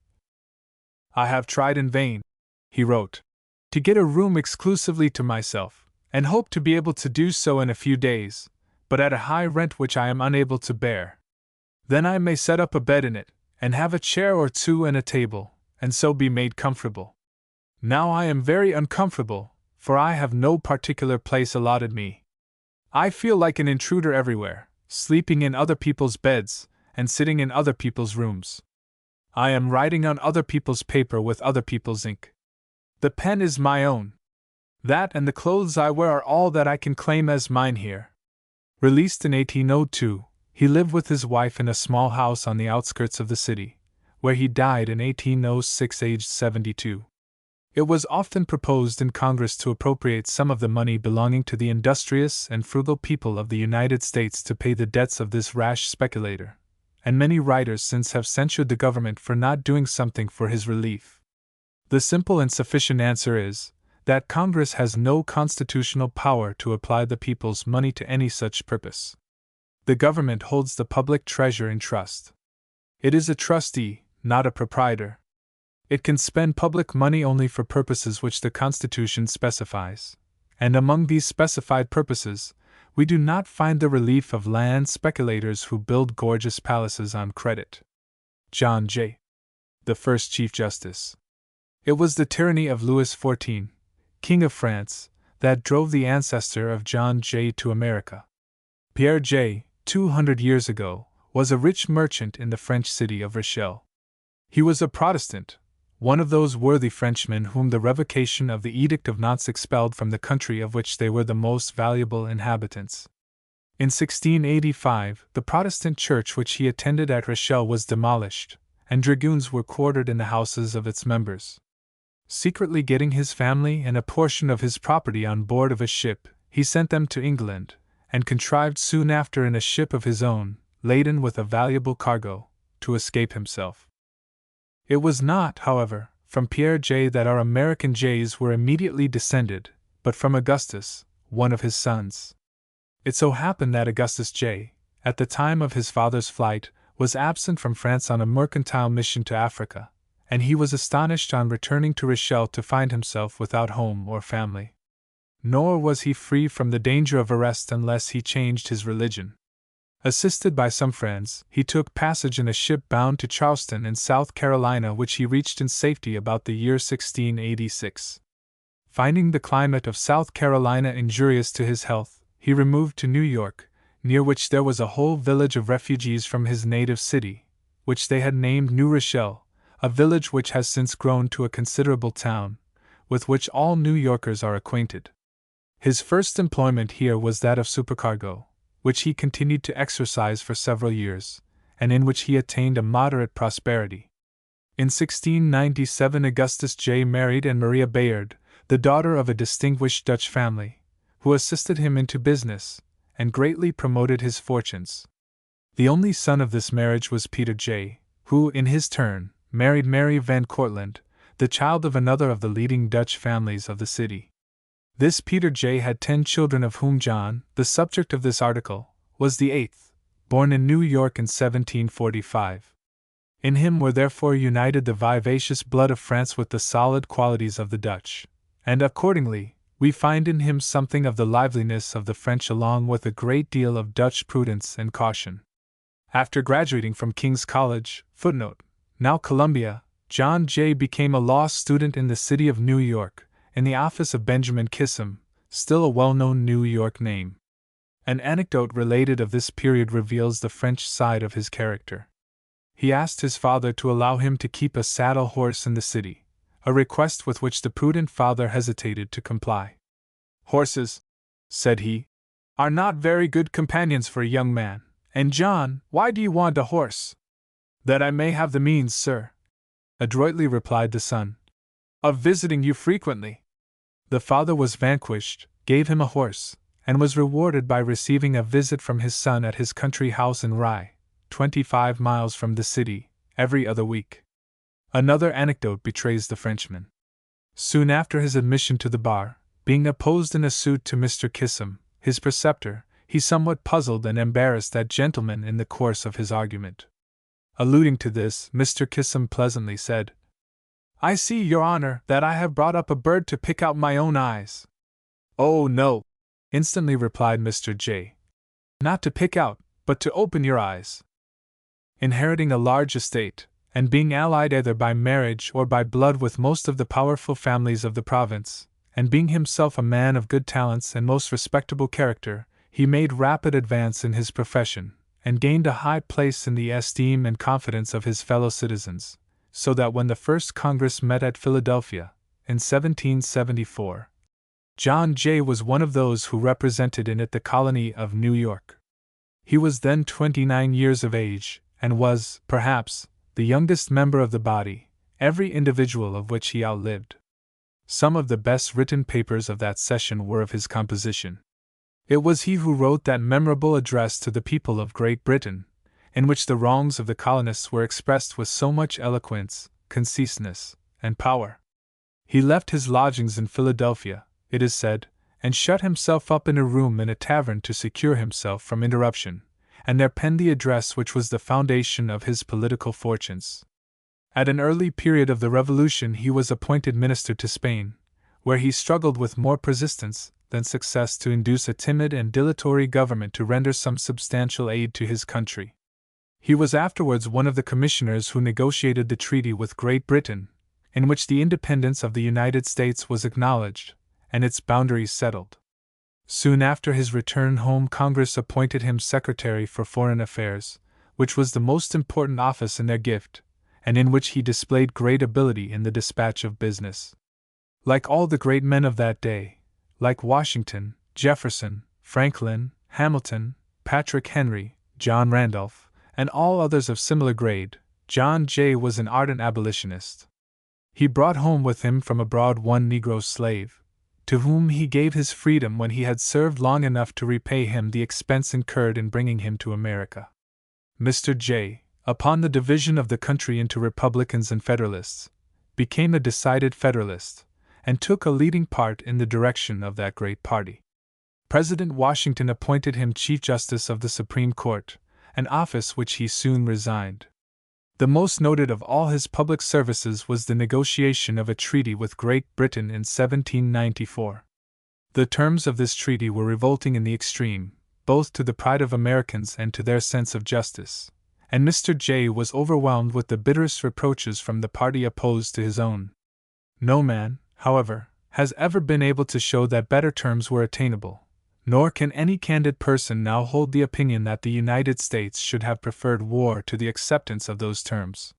Speaker 1: "I have tried in vain," he wrote, "to get a room exclusively to myself, and hope to be able to do so in a few days, but at a high rent which I am unable to bear. Then I may set up a bed in it, and have a chair or 2 and a table, and so be made comfortable. Now I am very uncomfortable, for I have no particular place allotted me. I feel like an intruder everywhere, sleeping in other people's beds, and sitting in other people's rooms. I am writing on other people's paper with other people's ink. The pen is my own. That and the clothes I wear are all that I can claim as mine here." Released in 1802, he lived with his wife in a small house on the outskirts of the city, where he died in 1806 aged 72. It was often proposed in Congress to appropriate some of the money belonging to the industrious and frugal people of the United States to pay the debts of this rash speculator, and many writers since have censured the government for not doing something for his relief. The simple and sufficient answer is, that Congress has no constitutional power to apply the people's money to any such purpose. The government holds the public treasure in trust. It is a trustee, not a proprietor. It can spend public money only for purposes which the Constitution specifies, and among these specified purposes, we do not find the relief of land speculators who build gorgeous palaces on credit. John Jay, the first Chief Justice. It was the tyranny of Louis XIV, King of France, that drove the ancestor of John Jay to America. Pierre Jay, 200 years ago, was a rich merchant in the French city of Rochelle. He was a Protestant, one of those worthy Frenchmen whom the revocation of the Edict of Nantes expelled from the country of which they were the most valuable inhabitants. In 1685, the Protestant church which he attended at Rochelle was demolished, and dragoons were quartered in the houses of its members. Secretly getting his family and a portion of his property on board of a ship, he sent them to England, and contrived soon after in a ship of his own, laden with a valuable cargo, to escape himself. It was not, however, from Pierre Jay that our American Jays were immediately descended, but from Augustus, one of his sons. It so happened that Augustus Jay, at the time of his father's flight, was absent from France on a mercantile mission to Africa, and he was astonished on returning to Rochelle to find himself without home or family. Nor was he free from the danger of arrest unless he changed his religion. Assisted by some friends, he took passage in a ship bound to Charleston in South Carolina, which he reached in safety about the year 1686. Finding the climate of South Carolina injurious to his health, he removed to New York, near which there was a whole village of refugees from his native city, which they had named New Rochelle, a village which has since grown to a considerable town, with which all New Yorkers are acquainted. His first employment here was that of supercargo, which he continued to exercise for several years, and in which he attained a moderate prosperity. In 1697 Augustus J. married Anne Maria Bayard, the daughter of a distinguished Dutch family, who assisted him into business, and greatly promoted his fortunes. The only son of this marriage was Peter J., who, in his turn, married Mary Van Cortlandt, the child of another of the leading Dutch families of the city. This Peter J. had 10 children, of whom John, the subject of this article, was the 8th, born in New York in 1745. In him were therefore united the vivacious blood of France with the solid qualities of the Dutch, and accordingly, we find in him something of the liveliness of the French along with a great deal of Dutch prudence and caution. After graduating from King's College, now Columbia, John Jay became a law student in the city of New York, in the office of Benjamin Kissam, still a well-known New York name. An anecdote related of this period reveals the French side of his character. He asked his father to allow him to keep a saddle horse in the city, a request with which the prudent father hesitated to comply. "Horses," said he, "are not very good companions for a young man, and John, why do you want a horse?" "That I may have the means, sir," adroitly replied the son, "of visiting you frequently." The father was vanquished, gave him a horse, and was rewarded by receiving a visit from his son at his country house in Rye, 25 miles from the city, every other week. Another anecdote betrays the Frenchman. Soon after his admission to the bar, being opposed in a suit to Mr. Kissam, his preceptor, he somewhat puzzled and embarrassed that gentleman in the course of his argument. Alluding to this, Mr. Kissam pleasantly said, "I see, your honor, that I have brought up a bird to pick out my own eyes." "Oh, no," instantly replied Mr. J. "Not to pick out, but to open your eyes." Inheriting a large estate, and being allied either by marriage or by blood with most of the powerful families of the province, and being himself a man of good talents and most respectable character, he made rapid advance in his profession, and gained a high place in the esteem and confidence of his fellow citizens, so that when the first Congress met at Philadelphia, in 1774, John Jay was one of those who represented in it the colony of New York. He was then 29 years of age, and was, perhaps, the youngest member of the body, every individual of which he outlived. Some of the best written papers of that session were of his composition. It was he who wrote that memorable address to the people of Great Britain, in which the wrongs of the colonists were expressed with so much eloquence, conciseness, and power. He left his lodgings in Philadelphia, it is said, and shut himself up in a room in a tavern to secure himself from interruption, and there penned the address which was the foundation of his political fortunes. At an early period of the Revolution he was appointed minister to Spain, where he struggled with more persistence than success to induce a timid and dilatory government to render some substantial aid to his country. He was afterwards one of the commissioners who negotiated the treaty with Great Britain, in which the independence of the United States was acknowledged, and its boundaries settled. Soon after his return home, Congress appointed him Secretary for Foreign Affairs, which was the most important office in their gift, and in which he displayed great ability in the dispatch of business. Like all the great men of that day, like Washington, Jefferson, Franklin, Hamilton, Patrick Henry, John Randolph, and all others of similar grade, John Jay was an ardent abolitionist. He brought home with him from abroad one Negro slave, to whom he gave his freedom when he had served long enough to repay him the expense incurred in bringing him to America. Mr. J., upon the division of the country into Republicans and Federalists, became a decided Federalist, and took a leading part in the direction of that great party. President Washington appointed him Chief Justice of the Supreme Court, an office which he soon resigned. The most noted of all his public services was the negotiation of a treaty with Great Britain in 1794. The terms of this treaty were revolting in the extreme, both to the pride of Americans and to their sense of justice, and Mr. J was overwhelmed with the bitterest reproaches from the party opposed to his own. No man, however, has ever been able to show that better terms were attainable, nor can any candid person now hold the opinion that the United States should have preferred war to the acceptance of those terms.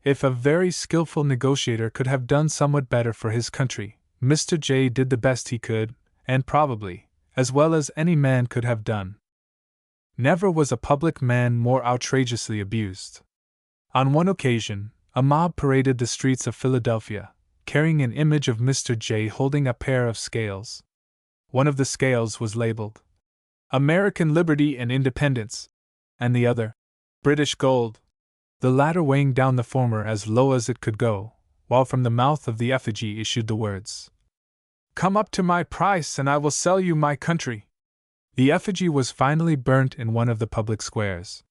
Speaker 1: If a very skillful negotiator could have done somewhat better for his country, Mr. J did the best he could, and probably, as well as any man could have done. Never was a public man more outrageously abused. On one occasion, a mob paraded the streets of Philadelphia, carrying an image of Mr. J holding a pair of scales. One of the scales was labeled American Liberty and Independence, and the other British Gold, the latter weighing down the former as low as it could go, while from the mouth of the effigy issued the words, "Come up to my price and I will sell you my country." The effigy was finally burnt in one of the public squares.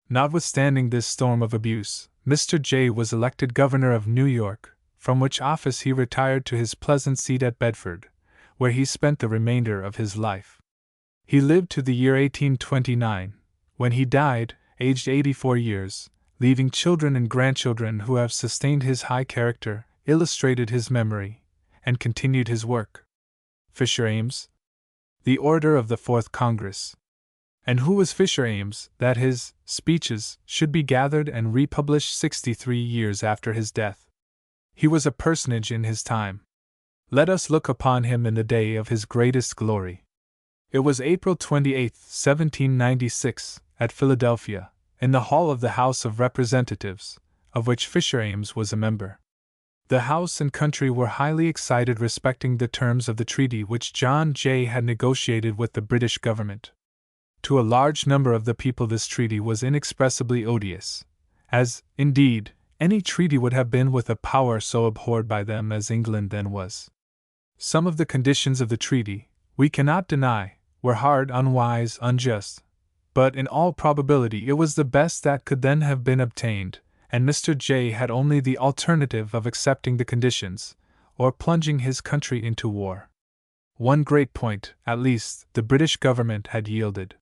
Speaker 1: Notwithstanding this storm of abuse, Mr. J was elected governor of New York, from which office he retired to his pleasant seat at Bedford, where he spent the remainder of his life. He lived to the year 1829, when he died, aged 84 years, leaving children and grandchildren who have sustained his high character, illustrated his memory, and continued his work. Fisher Ames, the orator of the Fourth Congress. And who was Fisher Ames, that his speeches should be gathered and republished 63 years after his death? He was a personage in his time. Let us look upon him in the day of his greatest glory. It was April 28, 1796, at Philadelphia, in the hall of the House of Representatives, of which Fisher Ames was a member. The House and country were highly excited respecting the terms of the treaty which John Jay had negotiated with the British government. To a large number of the people this treaty was inexpressibly odious, as, indeed, any treaty would have been with a power so abhorred by them as England then was. Some of the conditions of the treaty, we cannot deny, were hard, unwise, unjust, but in all probability it was the best that could then have been obtained, and Mr. J had only the alternative of accepting the conditions, or plunging his country into war. One great point, at least, the British government had yielded.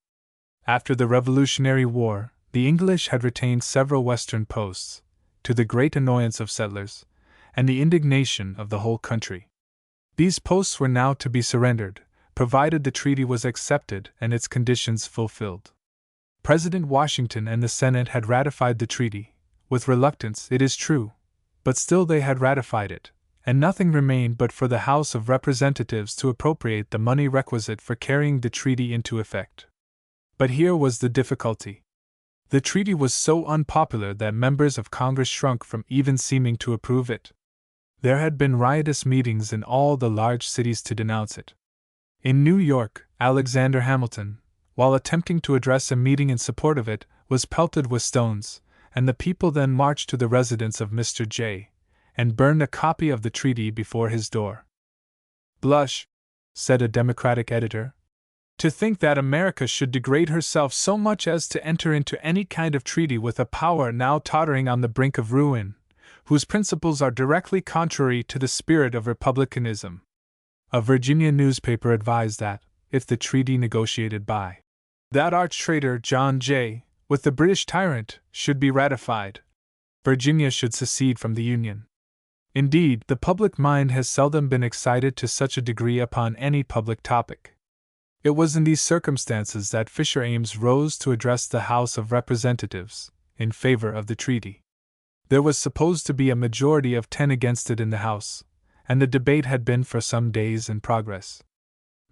Speaker 1: After the Revolutionary War, the English had retained several western posts, to the great annoyance of settlers, and the indignation of the whole country. These posts were now to be surrendered, provided the treaty was accepted and its conditions fulfilled. President Washington and the Senate had ratified the treaty, with reluctance, it is true, but still they had ratified it, and nothing remained but for the House of Representatives to appropriate the money requisite for carrying the treaty into effect. But here was the difficulty. The treaty was so unpopular that members of Congress shrunk from even seeming to approve it. There had been riotous meetings in all the large cities to denounce it. In New York, Alexander Hamilton, while attempting to address a meeting in support of it, was pelted with stones, and the people then marched to the residence of Mr. J, and burned a copy of the treaty before his door. "Blush," said a Democratic editor, "to think that America should degrade herself so much as to enter into any kind of treaty with a power now tottering on the brink of ruin, whose principles are directly contrary to the spirit of republicanism." A Virginia newspaper advised that, if the treaty negotiated by that arch traitor John Jay with the British tyrant should be ratified, Virginia should secede from the Union. Indeed, the public mind has seldom been excited to such a degree upon any public topic. It was in these circumstances that Fisher Ames rose to address the House of Representatives in favor of the treaty. There was supposed to be a majority of 10 against it in the House, and the debate had been for some days in progress.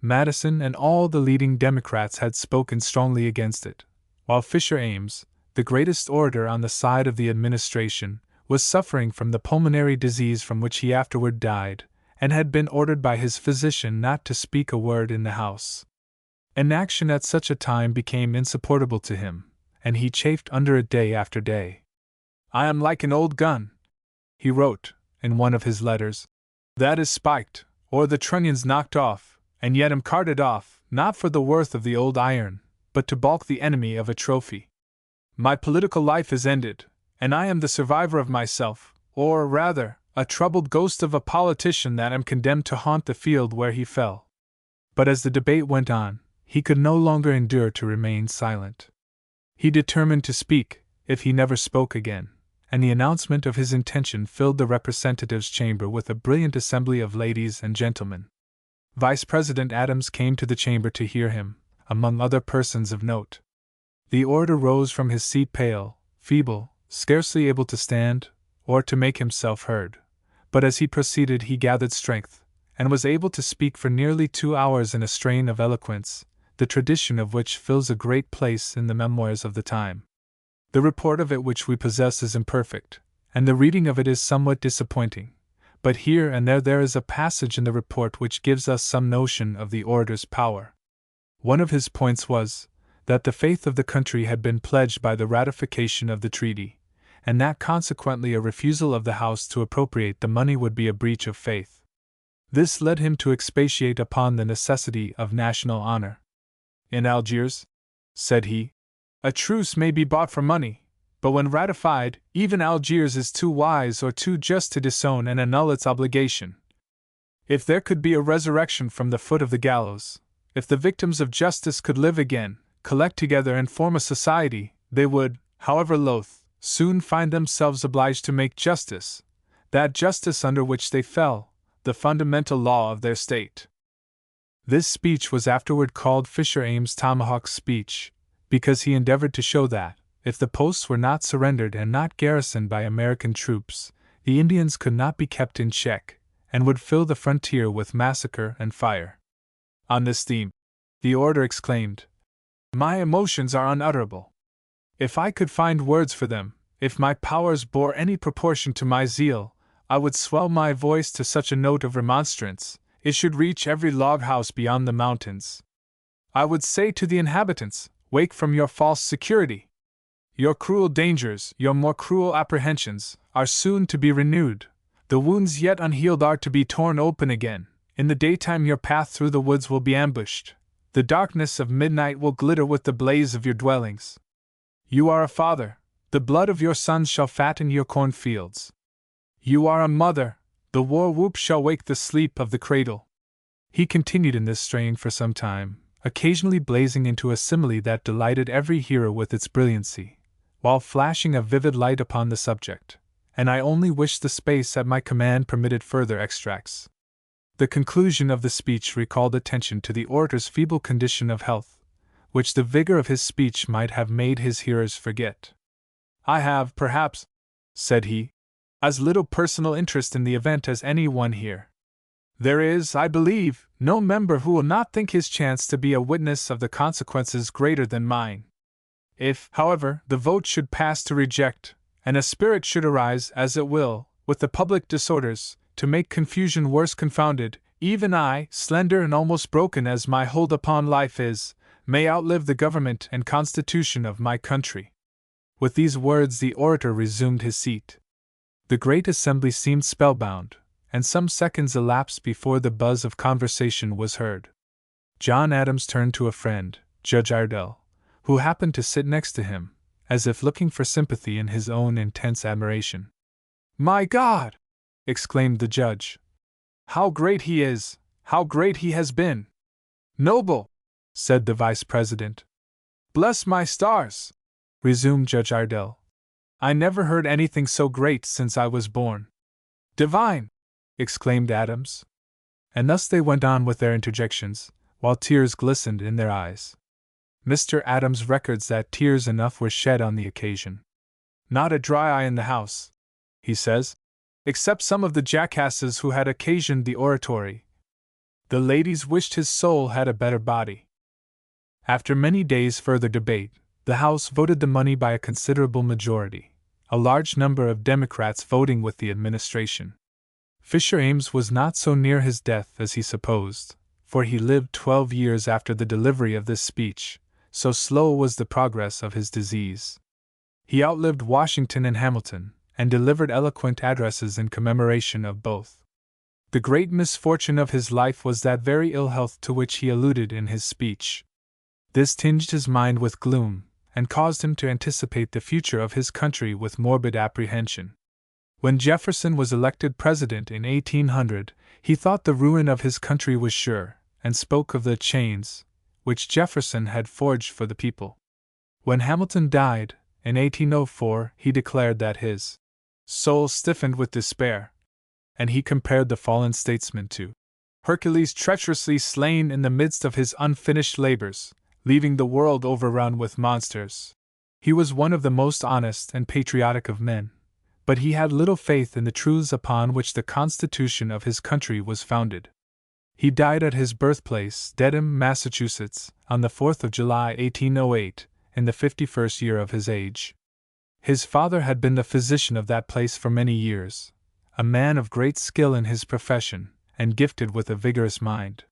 Speaker 1: Madison and all the leading Democrats had spoken strongly against it, while Fisher Ames, the greatest orator on the side of the administration, was suffering from the pulmonary disease from which he afterward died, and had been ordered by his physician not to speak a word in the House. Inaction at such a time became insupportable to him, and he chafed under it day after day. "I am like an old gun," he wrote, in one of his letters, "that is spiked, or the trunnions knocked off, and yet am carted off, not for the worth of the old iron, but to balk the enemy of a trophy. My political life is ended, and I am the survivor of myself, or, rather, a troubled ghost of a politician that am condemned to haunt the field where he fell." But as the debate went on, he could no longer endure to remain silent. He determined to speak, if he never spoke again, and the announcement of his intention filled the representatives' chamber with a brilliant assembly of ladies and gentlemen. Vice President Adams came to the chamber to hear him, among other persons of note. The orator rose from his seat pale, feeble, scarcely able to stand, or to make himself heard, but as he proceeded he gathered strength, and was able to speak for nearly 2 hours in a strain of eloquence, the tradition of which fills a great place in the memoirs of the time. The report of it which we possess is imperfect, and the reading of it is somewhat disappointing, but here and there is a passage in the report which gives us some notion of the orator's power. One of his points was, that the faith of the country had been pledged by the ratification of the treaty, and that consequently a refusal of the House to appropriate the money would be a breach of faith. This led him to expatiate upon the necessity of national honor. In Algiers, said he, a truce may be bought for money, but when ratified, even Algiers is too wise or too just to disown and annul its obligation. If there could be a resurrection from the foot of the gallows, if the victims of justice could live again, collect together and form a society, they would, however loath, soon find themselves obliged to make justice, that justice under which they fell, the fundamental law of their state. This speech was afterward called Fisher Ames's tomahawk speech, because he endeavored to show that, if the posts were not surrendered and not garrisoned by American troops, the Indians could not be kept in check, and would fill the frontier with massacre and fire. On this theme, the orator exclaimed, "My emotions are unutterable. If I could find words for them, if my powers bore any proportion to my zeal, I would swell my voice to such a note of remonstrance, it should reach every log house beyond the mountains. I would say to the inhabitants, wake from your false security. Your cruel dangers, your more cruel apprehensions, are soon to be renewed. The wounds yet unhealed are to be torn open again. In the daytime your path through the woods will be ambushed. The darkness of midnight will glitter with the blaze of your dwellings. You are a father, the blood of your sons shall fatten your cornfields. You are a mother, the war whoop shall wake the sleep of the cradle." He continued in this strain for some time, occasionally blazing into a simile that delighted every hearer with its brilliancy, while flashing a vivid light upon the subject, and I only wish the space at my command permitted further extracts. The conclusion of the speech recalled attention to the orator's feeble condition of health, which the vigor of his speech might have made his hearers forget. "I have, perhaps," said he, "as little personal interest in the event as any one here. There is, I believe, no member who will not think his chance to be a witness of the consequences greater than mine. If, however, the vote should pass to reject, and a spirit should arise, as it will, with the public disorders, to make confusion worse confounded, even I, slender and almost broken as my hold upon life is, may outlive the government and constitution of my country." With these words the orator resumed his seat. The great assembly seemed spellbound, and some seconds elapsed before the buzz of conversation was heard. John Adams turned to a friend, Judge Iredell, who happened to sit next to him, as if looking for sympathy in his own intense admiration. "My God!" exclaimed the judge. "How great he is! How great he has been!" "Noble!" said the vice president. "Bless my stars!" resumed Judge Iredell. "I never heard anything so great since I was born." "Divine!" exclaimed Adams. And thus they went on with their interjections, while tears glistened in their eyes. Mr. Adams records that tears enough were shed on the occasion. "Not a dry eye in the house," he says, "except some of the jackasses who had occasioned the oratory. The ladies wished his soul had a better body." After many days' further debate, the House voted the money by a considerable majority, a large number of Democrats voting with the administration. Fisher Ames was not so near his death as he supposed, for he lived 12 years after the delivery of this speech, so slow was the progress of his disease. He outlived Washington and Hamilton, and delivered eloquent addresses in commemoration of both. The great misfortune of his life was that very ill health to which he alluded in his speech. This tinged his mind with gloom, and caused him to anticipate the future of his country with morbid apprehension. When Jefferson was elected president in 1800, he thought the ruin of his country was sure, and spoke of the chains which Jefferson had forged for the people. When Hamilton died, in 1804, he declared that his soul stiffened with despair, and he compared the fallen statesman to Hercules treacherously slain in the midst of his unfinished labors, leaving the world overrun with monsters. He was one of the most honest and patriotic of men, but he had little faith in the truths upon which the Constitution of his country was founded. He died at his birthplace, Dedham, Massachusetts, on the 4th of July, 1808, in the 51st year of his age. His father had been the physician of that place for many years, a man of great skill in his profession, and gifted with a vigorous mind.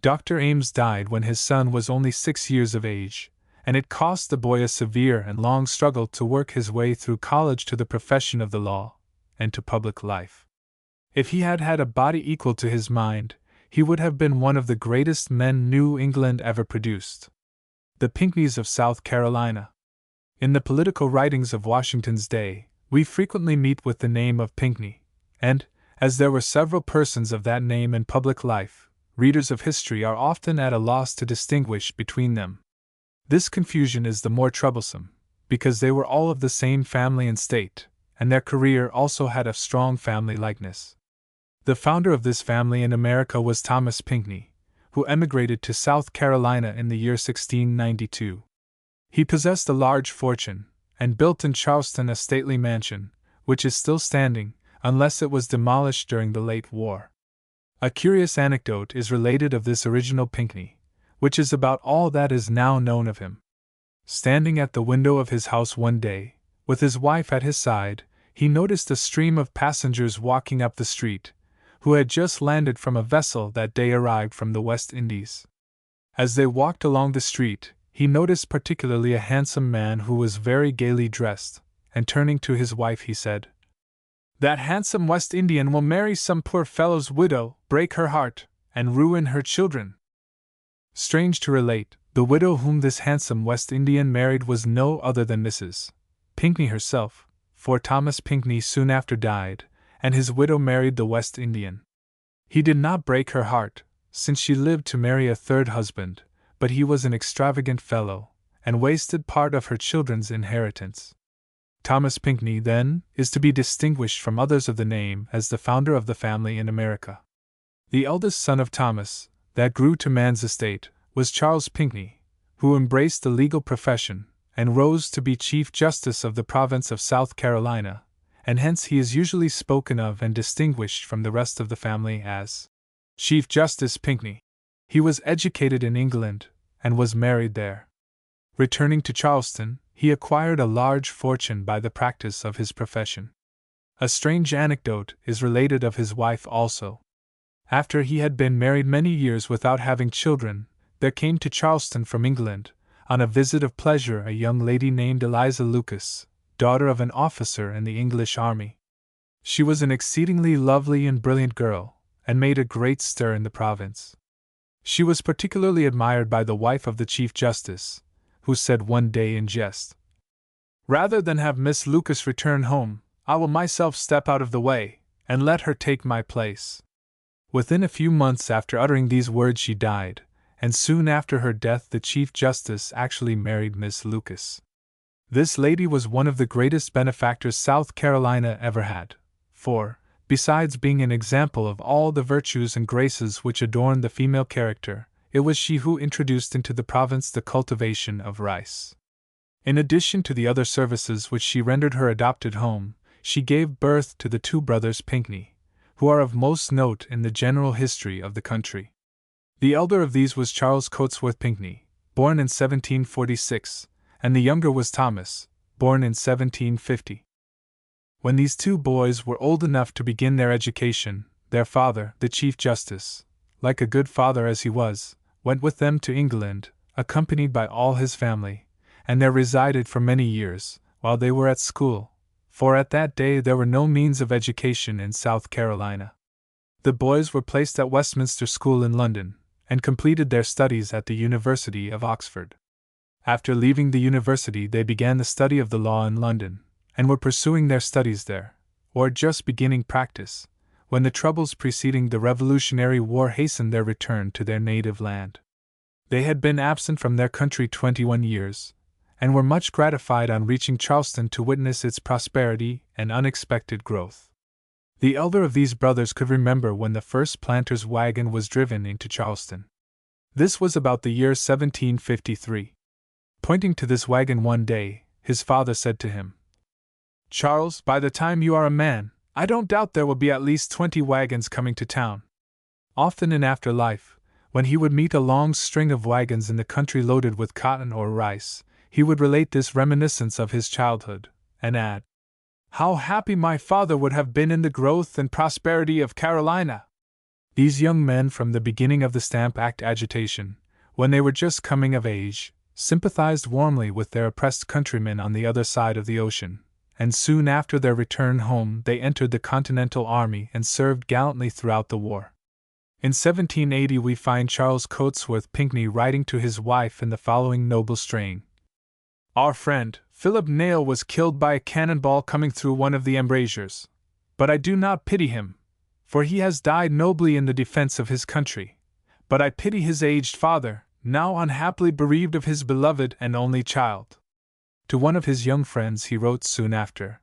Speaker 1: Dr. Ames died when his son was only 6 years of age, and it cost the boy a severe and long struggle to work his way through college to the profession of the law, and to public life. If he had had a body equal to his mind, he would have been one of the greatest men New England ever produced. The Pinckneys of South Carolina. In the political writings of Washington's day, we frequently meet with the name of Pinckney, and, as there were several persons of that name in public life, readers of history are often at a loss to distinguish between them. This confusion is the more troublesome, because they were all of the same family and state, and their career also had a strong family likeness. The founder of this family in America was Thomas Pinckney, who emigrated to South Carolina in the year 1692. He possessed a large fortune, and built in Charleston a stately mansion, which is still standing, unless it was demolished during the late war. A curious anecdote is related of this original Pinckney, which is about all that is now known of him. Standing at the window of his house one day, with his wife at his side, he noticed a stream of passengers walking up the street, who had just landed from a vessel that day arrived from the West Indies. As they walked along the street, he noticed particularly a handsome man who was very gaily dressed, and turning to his wife he said, "That handsome West Indian will marry some poor fellow's widow, break her heart, and ruin her children." Strange to relate, the widow whom this handsome West Indian married was no other than Mrs. Pinckney herself, for Thomas Pinckney soon after died, and his widow married the West Indian. He did not break her heart, since she lived to marry a third husband, but he was an extravagant fellow, and wasted part of her children's inheritance. Thomas Pinckney, then, is to be distinguished from others of the name as the founder of the family in America. The eldest son of Thomas, that grew to man's estate, was Charles Pinckney, who embraced the legal profession, and rose to be Chief Justice of the province of South Carolina, and hence he is usually spoken of and distinguished from the rest of the family as Chief Justice Pinckney. He was educated in England, and was married there. Returning to Charleston, he acquired a large fortune by the practice of his profession. A strange anecdote is related of his wife also. After he had been married many years without having children, there came to Charleston from England, on a visit of pleasure, a young lady named Eliza Lucas, daughter of an officer in the English army. She was an exceedingly lovely and brilliant girl, and made a great stir in the province. She was particularly admired by the wife of the Chief Justice, who said one day in jest, "Rather than have Miss Lucas return home, I will myself step out of the way, and let her take my place." Within a few months after uttering these words she died, and soon after her death the Chief Justice actually married Miss Lucas. This lady was one of the greatest benefactors South Carolina ever had, for, besides being an example of all the virtues and graces which adorn the female character, it was she who introduced into the province the cultivation of rice. In addition to the other services which she rendered her adopted home, she gave birth to the two brothers Pinckney, who are of most note in the general history of the country. The elder of these was Charles Cotesworth Pinckney, born in 1746, and the younger was Thomas, born in 1750. When these two boys were old enough to begin their education, their father, the Chief Justice, like a good father as he was, went with them to England, accompanied by all his family, and there resided for many years, while they were at school, for at that day there were no means of education in South Carolina. The boys were placed at Westminster School in London, and completed their studies at the University of Oxford. After leaving the university they began the study of the law in London, and were pursuing their studies there, or just beginning practice, when the troubles preceding the Revolutionary War hastened their return to their native land. They had been absent from their country 21 years, and were much gratified on reaching Charleston to witness its prosperity and unexpected growth. The elder of these brothers could remember when the first planter's wagon was driven into Charleston. This was about the year 1753. Pointing to this wagon one day, his father said to him, "Charles, by the time you are a man, I don't doubt there will be at least 20 wagons coming to town." Often in after life, when he would meet a long string of wagons in the country loaded with cotton or rice, he would relate this reminiscence of his childhood, and add, "How happy my father would have been in the growth and prosperity of Carolina!" These young men, from the beginning of the Stamp Act agitation, when they were just coming of age, sympathized warmly with their oppressed countrymen on the other side of the ocean, and soon after their return home they entered the Continental Army and served gallantly throughout the war. In 1780 we find Charles Cotesworth Pinckney writing to his wife in the following noble strain: "Our friend, Philip Nail, was killed by a cannonball coming through one of the embrasures, but I do not pity him, for he has died nobly in the defense of his country, but I pity his aged father, now unhappily bereaved of his beloved and only child." To one of his young friends he wrote soon after,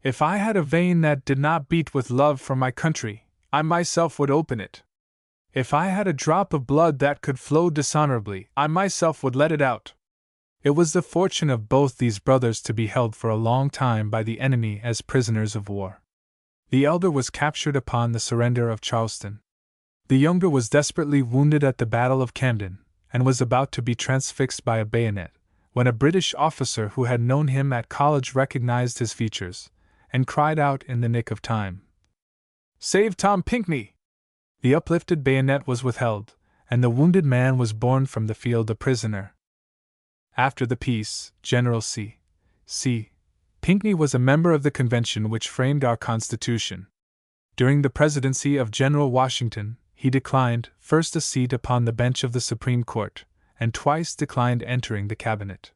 Speaker 1: "If I had a vein that did not beat with love for my country, I myself would open it. If I had a drop of blood that could flow dishonorably, I myself would let it out." It was the fortune of both these brothers to be held for a long time by the enemy as prisoners of war. The elder was captured upon the surrender of Charleston. The younger was desperately wounded at the Battle of Camden, and was about to be transfixed by a bayonet, when a British officer who had known him at college recognized his features, and cried out in the nick of time, "Save Tom Pinckney!" The uplifted bayonet was withheld, and the wounded man was borne from the field a prisoner. After the peace, General C. Pinckney was a member of the convention which framed our Constitution. During the presidency of General Washington, he declined, first a seat upon the bench of the Supreme Court, and twice declined entering the cabinet.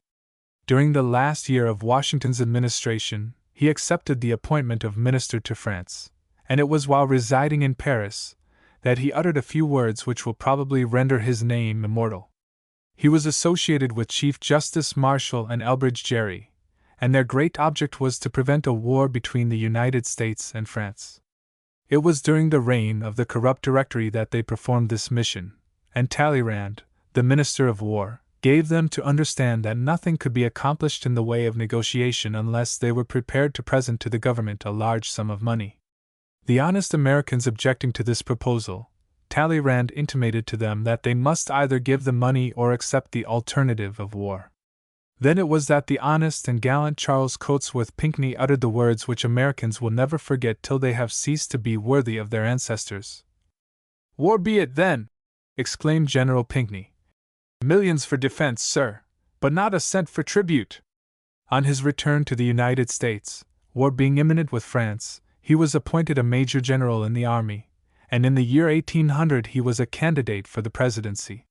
Speaker 1: During the last year of Washington's administration, he accepted the appointment of minister to France, and it was while residing in Paris that he uttered a few words which will probably render his name immortal. He was associated with Chief Justice Marshall and Elbridge Gerry, and their great object was to prevent a war between the United States and France. It was during the reign of the corrupt Directory that they performed this mission, and Talleyrand, the Minister of War, gave them to understand that nothing could be accomplished in the way of negotiation unless they were prepared to present to the government a large sum of money. The honest Americans objecting to this proposal, Talleyrand intimated to them that they must either give the money or accept the alternative of war. Then it was that the honest and gallant Charles Cotesworth Pinckney uttered the words which Americans will never forget till they have ceased to be worthy of their ancestors. "War be it, then!" exclaimed General Pinckney. "Millions for defense, sir, but not a cent for tribute." On his return to the United States, war being imminent with France, he was appointed a major general in the army, and in the year 1800 he was a candidate for the presidency.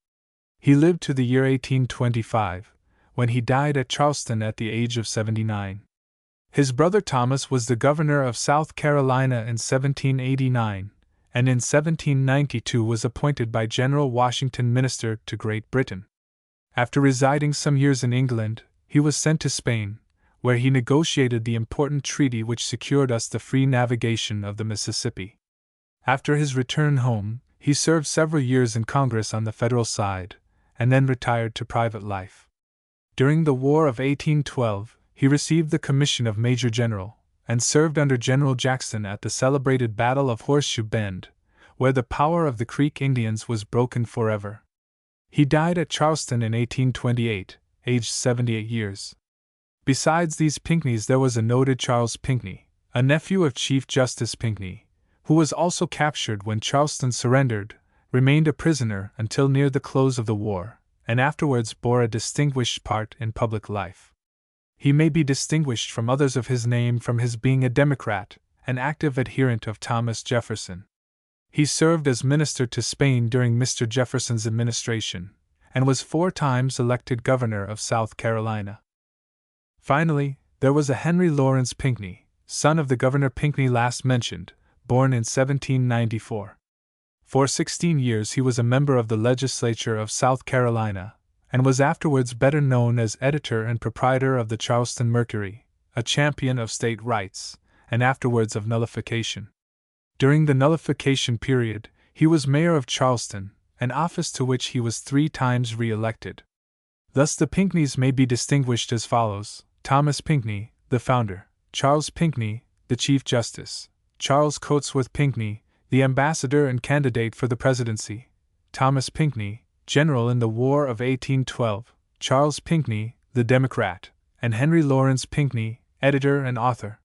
Speaker 1: He lived to the year 1825, when he died at Charleston at the age of 79. His brother Thomas was the governor of South Carolina in 1789, and in 1792 was appointed by General Washington minister to Great Britain. After residing some years in England, he was sent to Spain, where he negotiated the important treaty which secured us the free navigation of the Mississippi. After his return home, he served several years in Congress on the federal side, and then retired to private life. During the War of 1812, he received the commission of Major General, and served under General Jackson at the celebrated Battle of Horseshoe Bend, where the power of the Creek Indians was broken forever. He died at Charleston in 1828, aged 78 years. Besides these Pinckneys there was a noted Charles Pinckney, a nephew of Chief Justice Pinckney, who was also captured when Charleston surrendered, remained a prisoner until near the close of the war, and afterwards bore a distinguished part in public life. He may be distinguished from others of his name from his being a Democrat, an active adherent of Thomas Jefferson. He served as minister to Spain during Mr. Jefferson's administration, and was 4 times elected governor of South Carolina. Finally, there was a Henry Lawrence Pinckney, son of the Governor Pinckney last mentioned, born in 1794. For 16 years he was a member of the legislature of South Carolina, and was afterwards better known as editor and proprietor of the Charleston Mercury, a champion of state rights, and afterwards of nullification. During the nullification period, he was mayor of Charleston, an office to which he was 3 times re-elected. Thus the Pinckneys may be distinguished as follows: Thomas Pinckney, the founder; Charles Pinckney, the Chief Justice; Charles Cotesworth Pinckney, the ambassador and candidate for the presidency; Thomas Pinckney, general in the War of 1812; Charles Pinckney, the Democrat; and Henry Lawrence Pinckney, editor and author.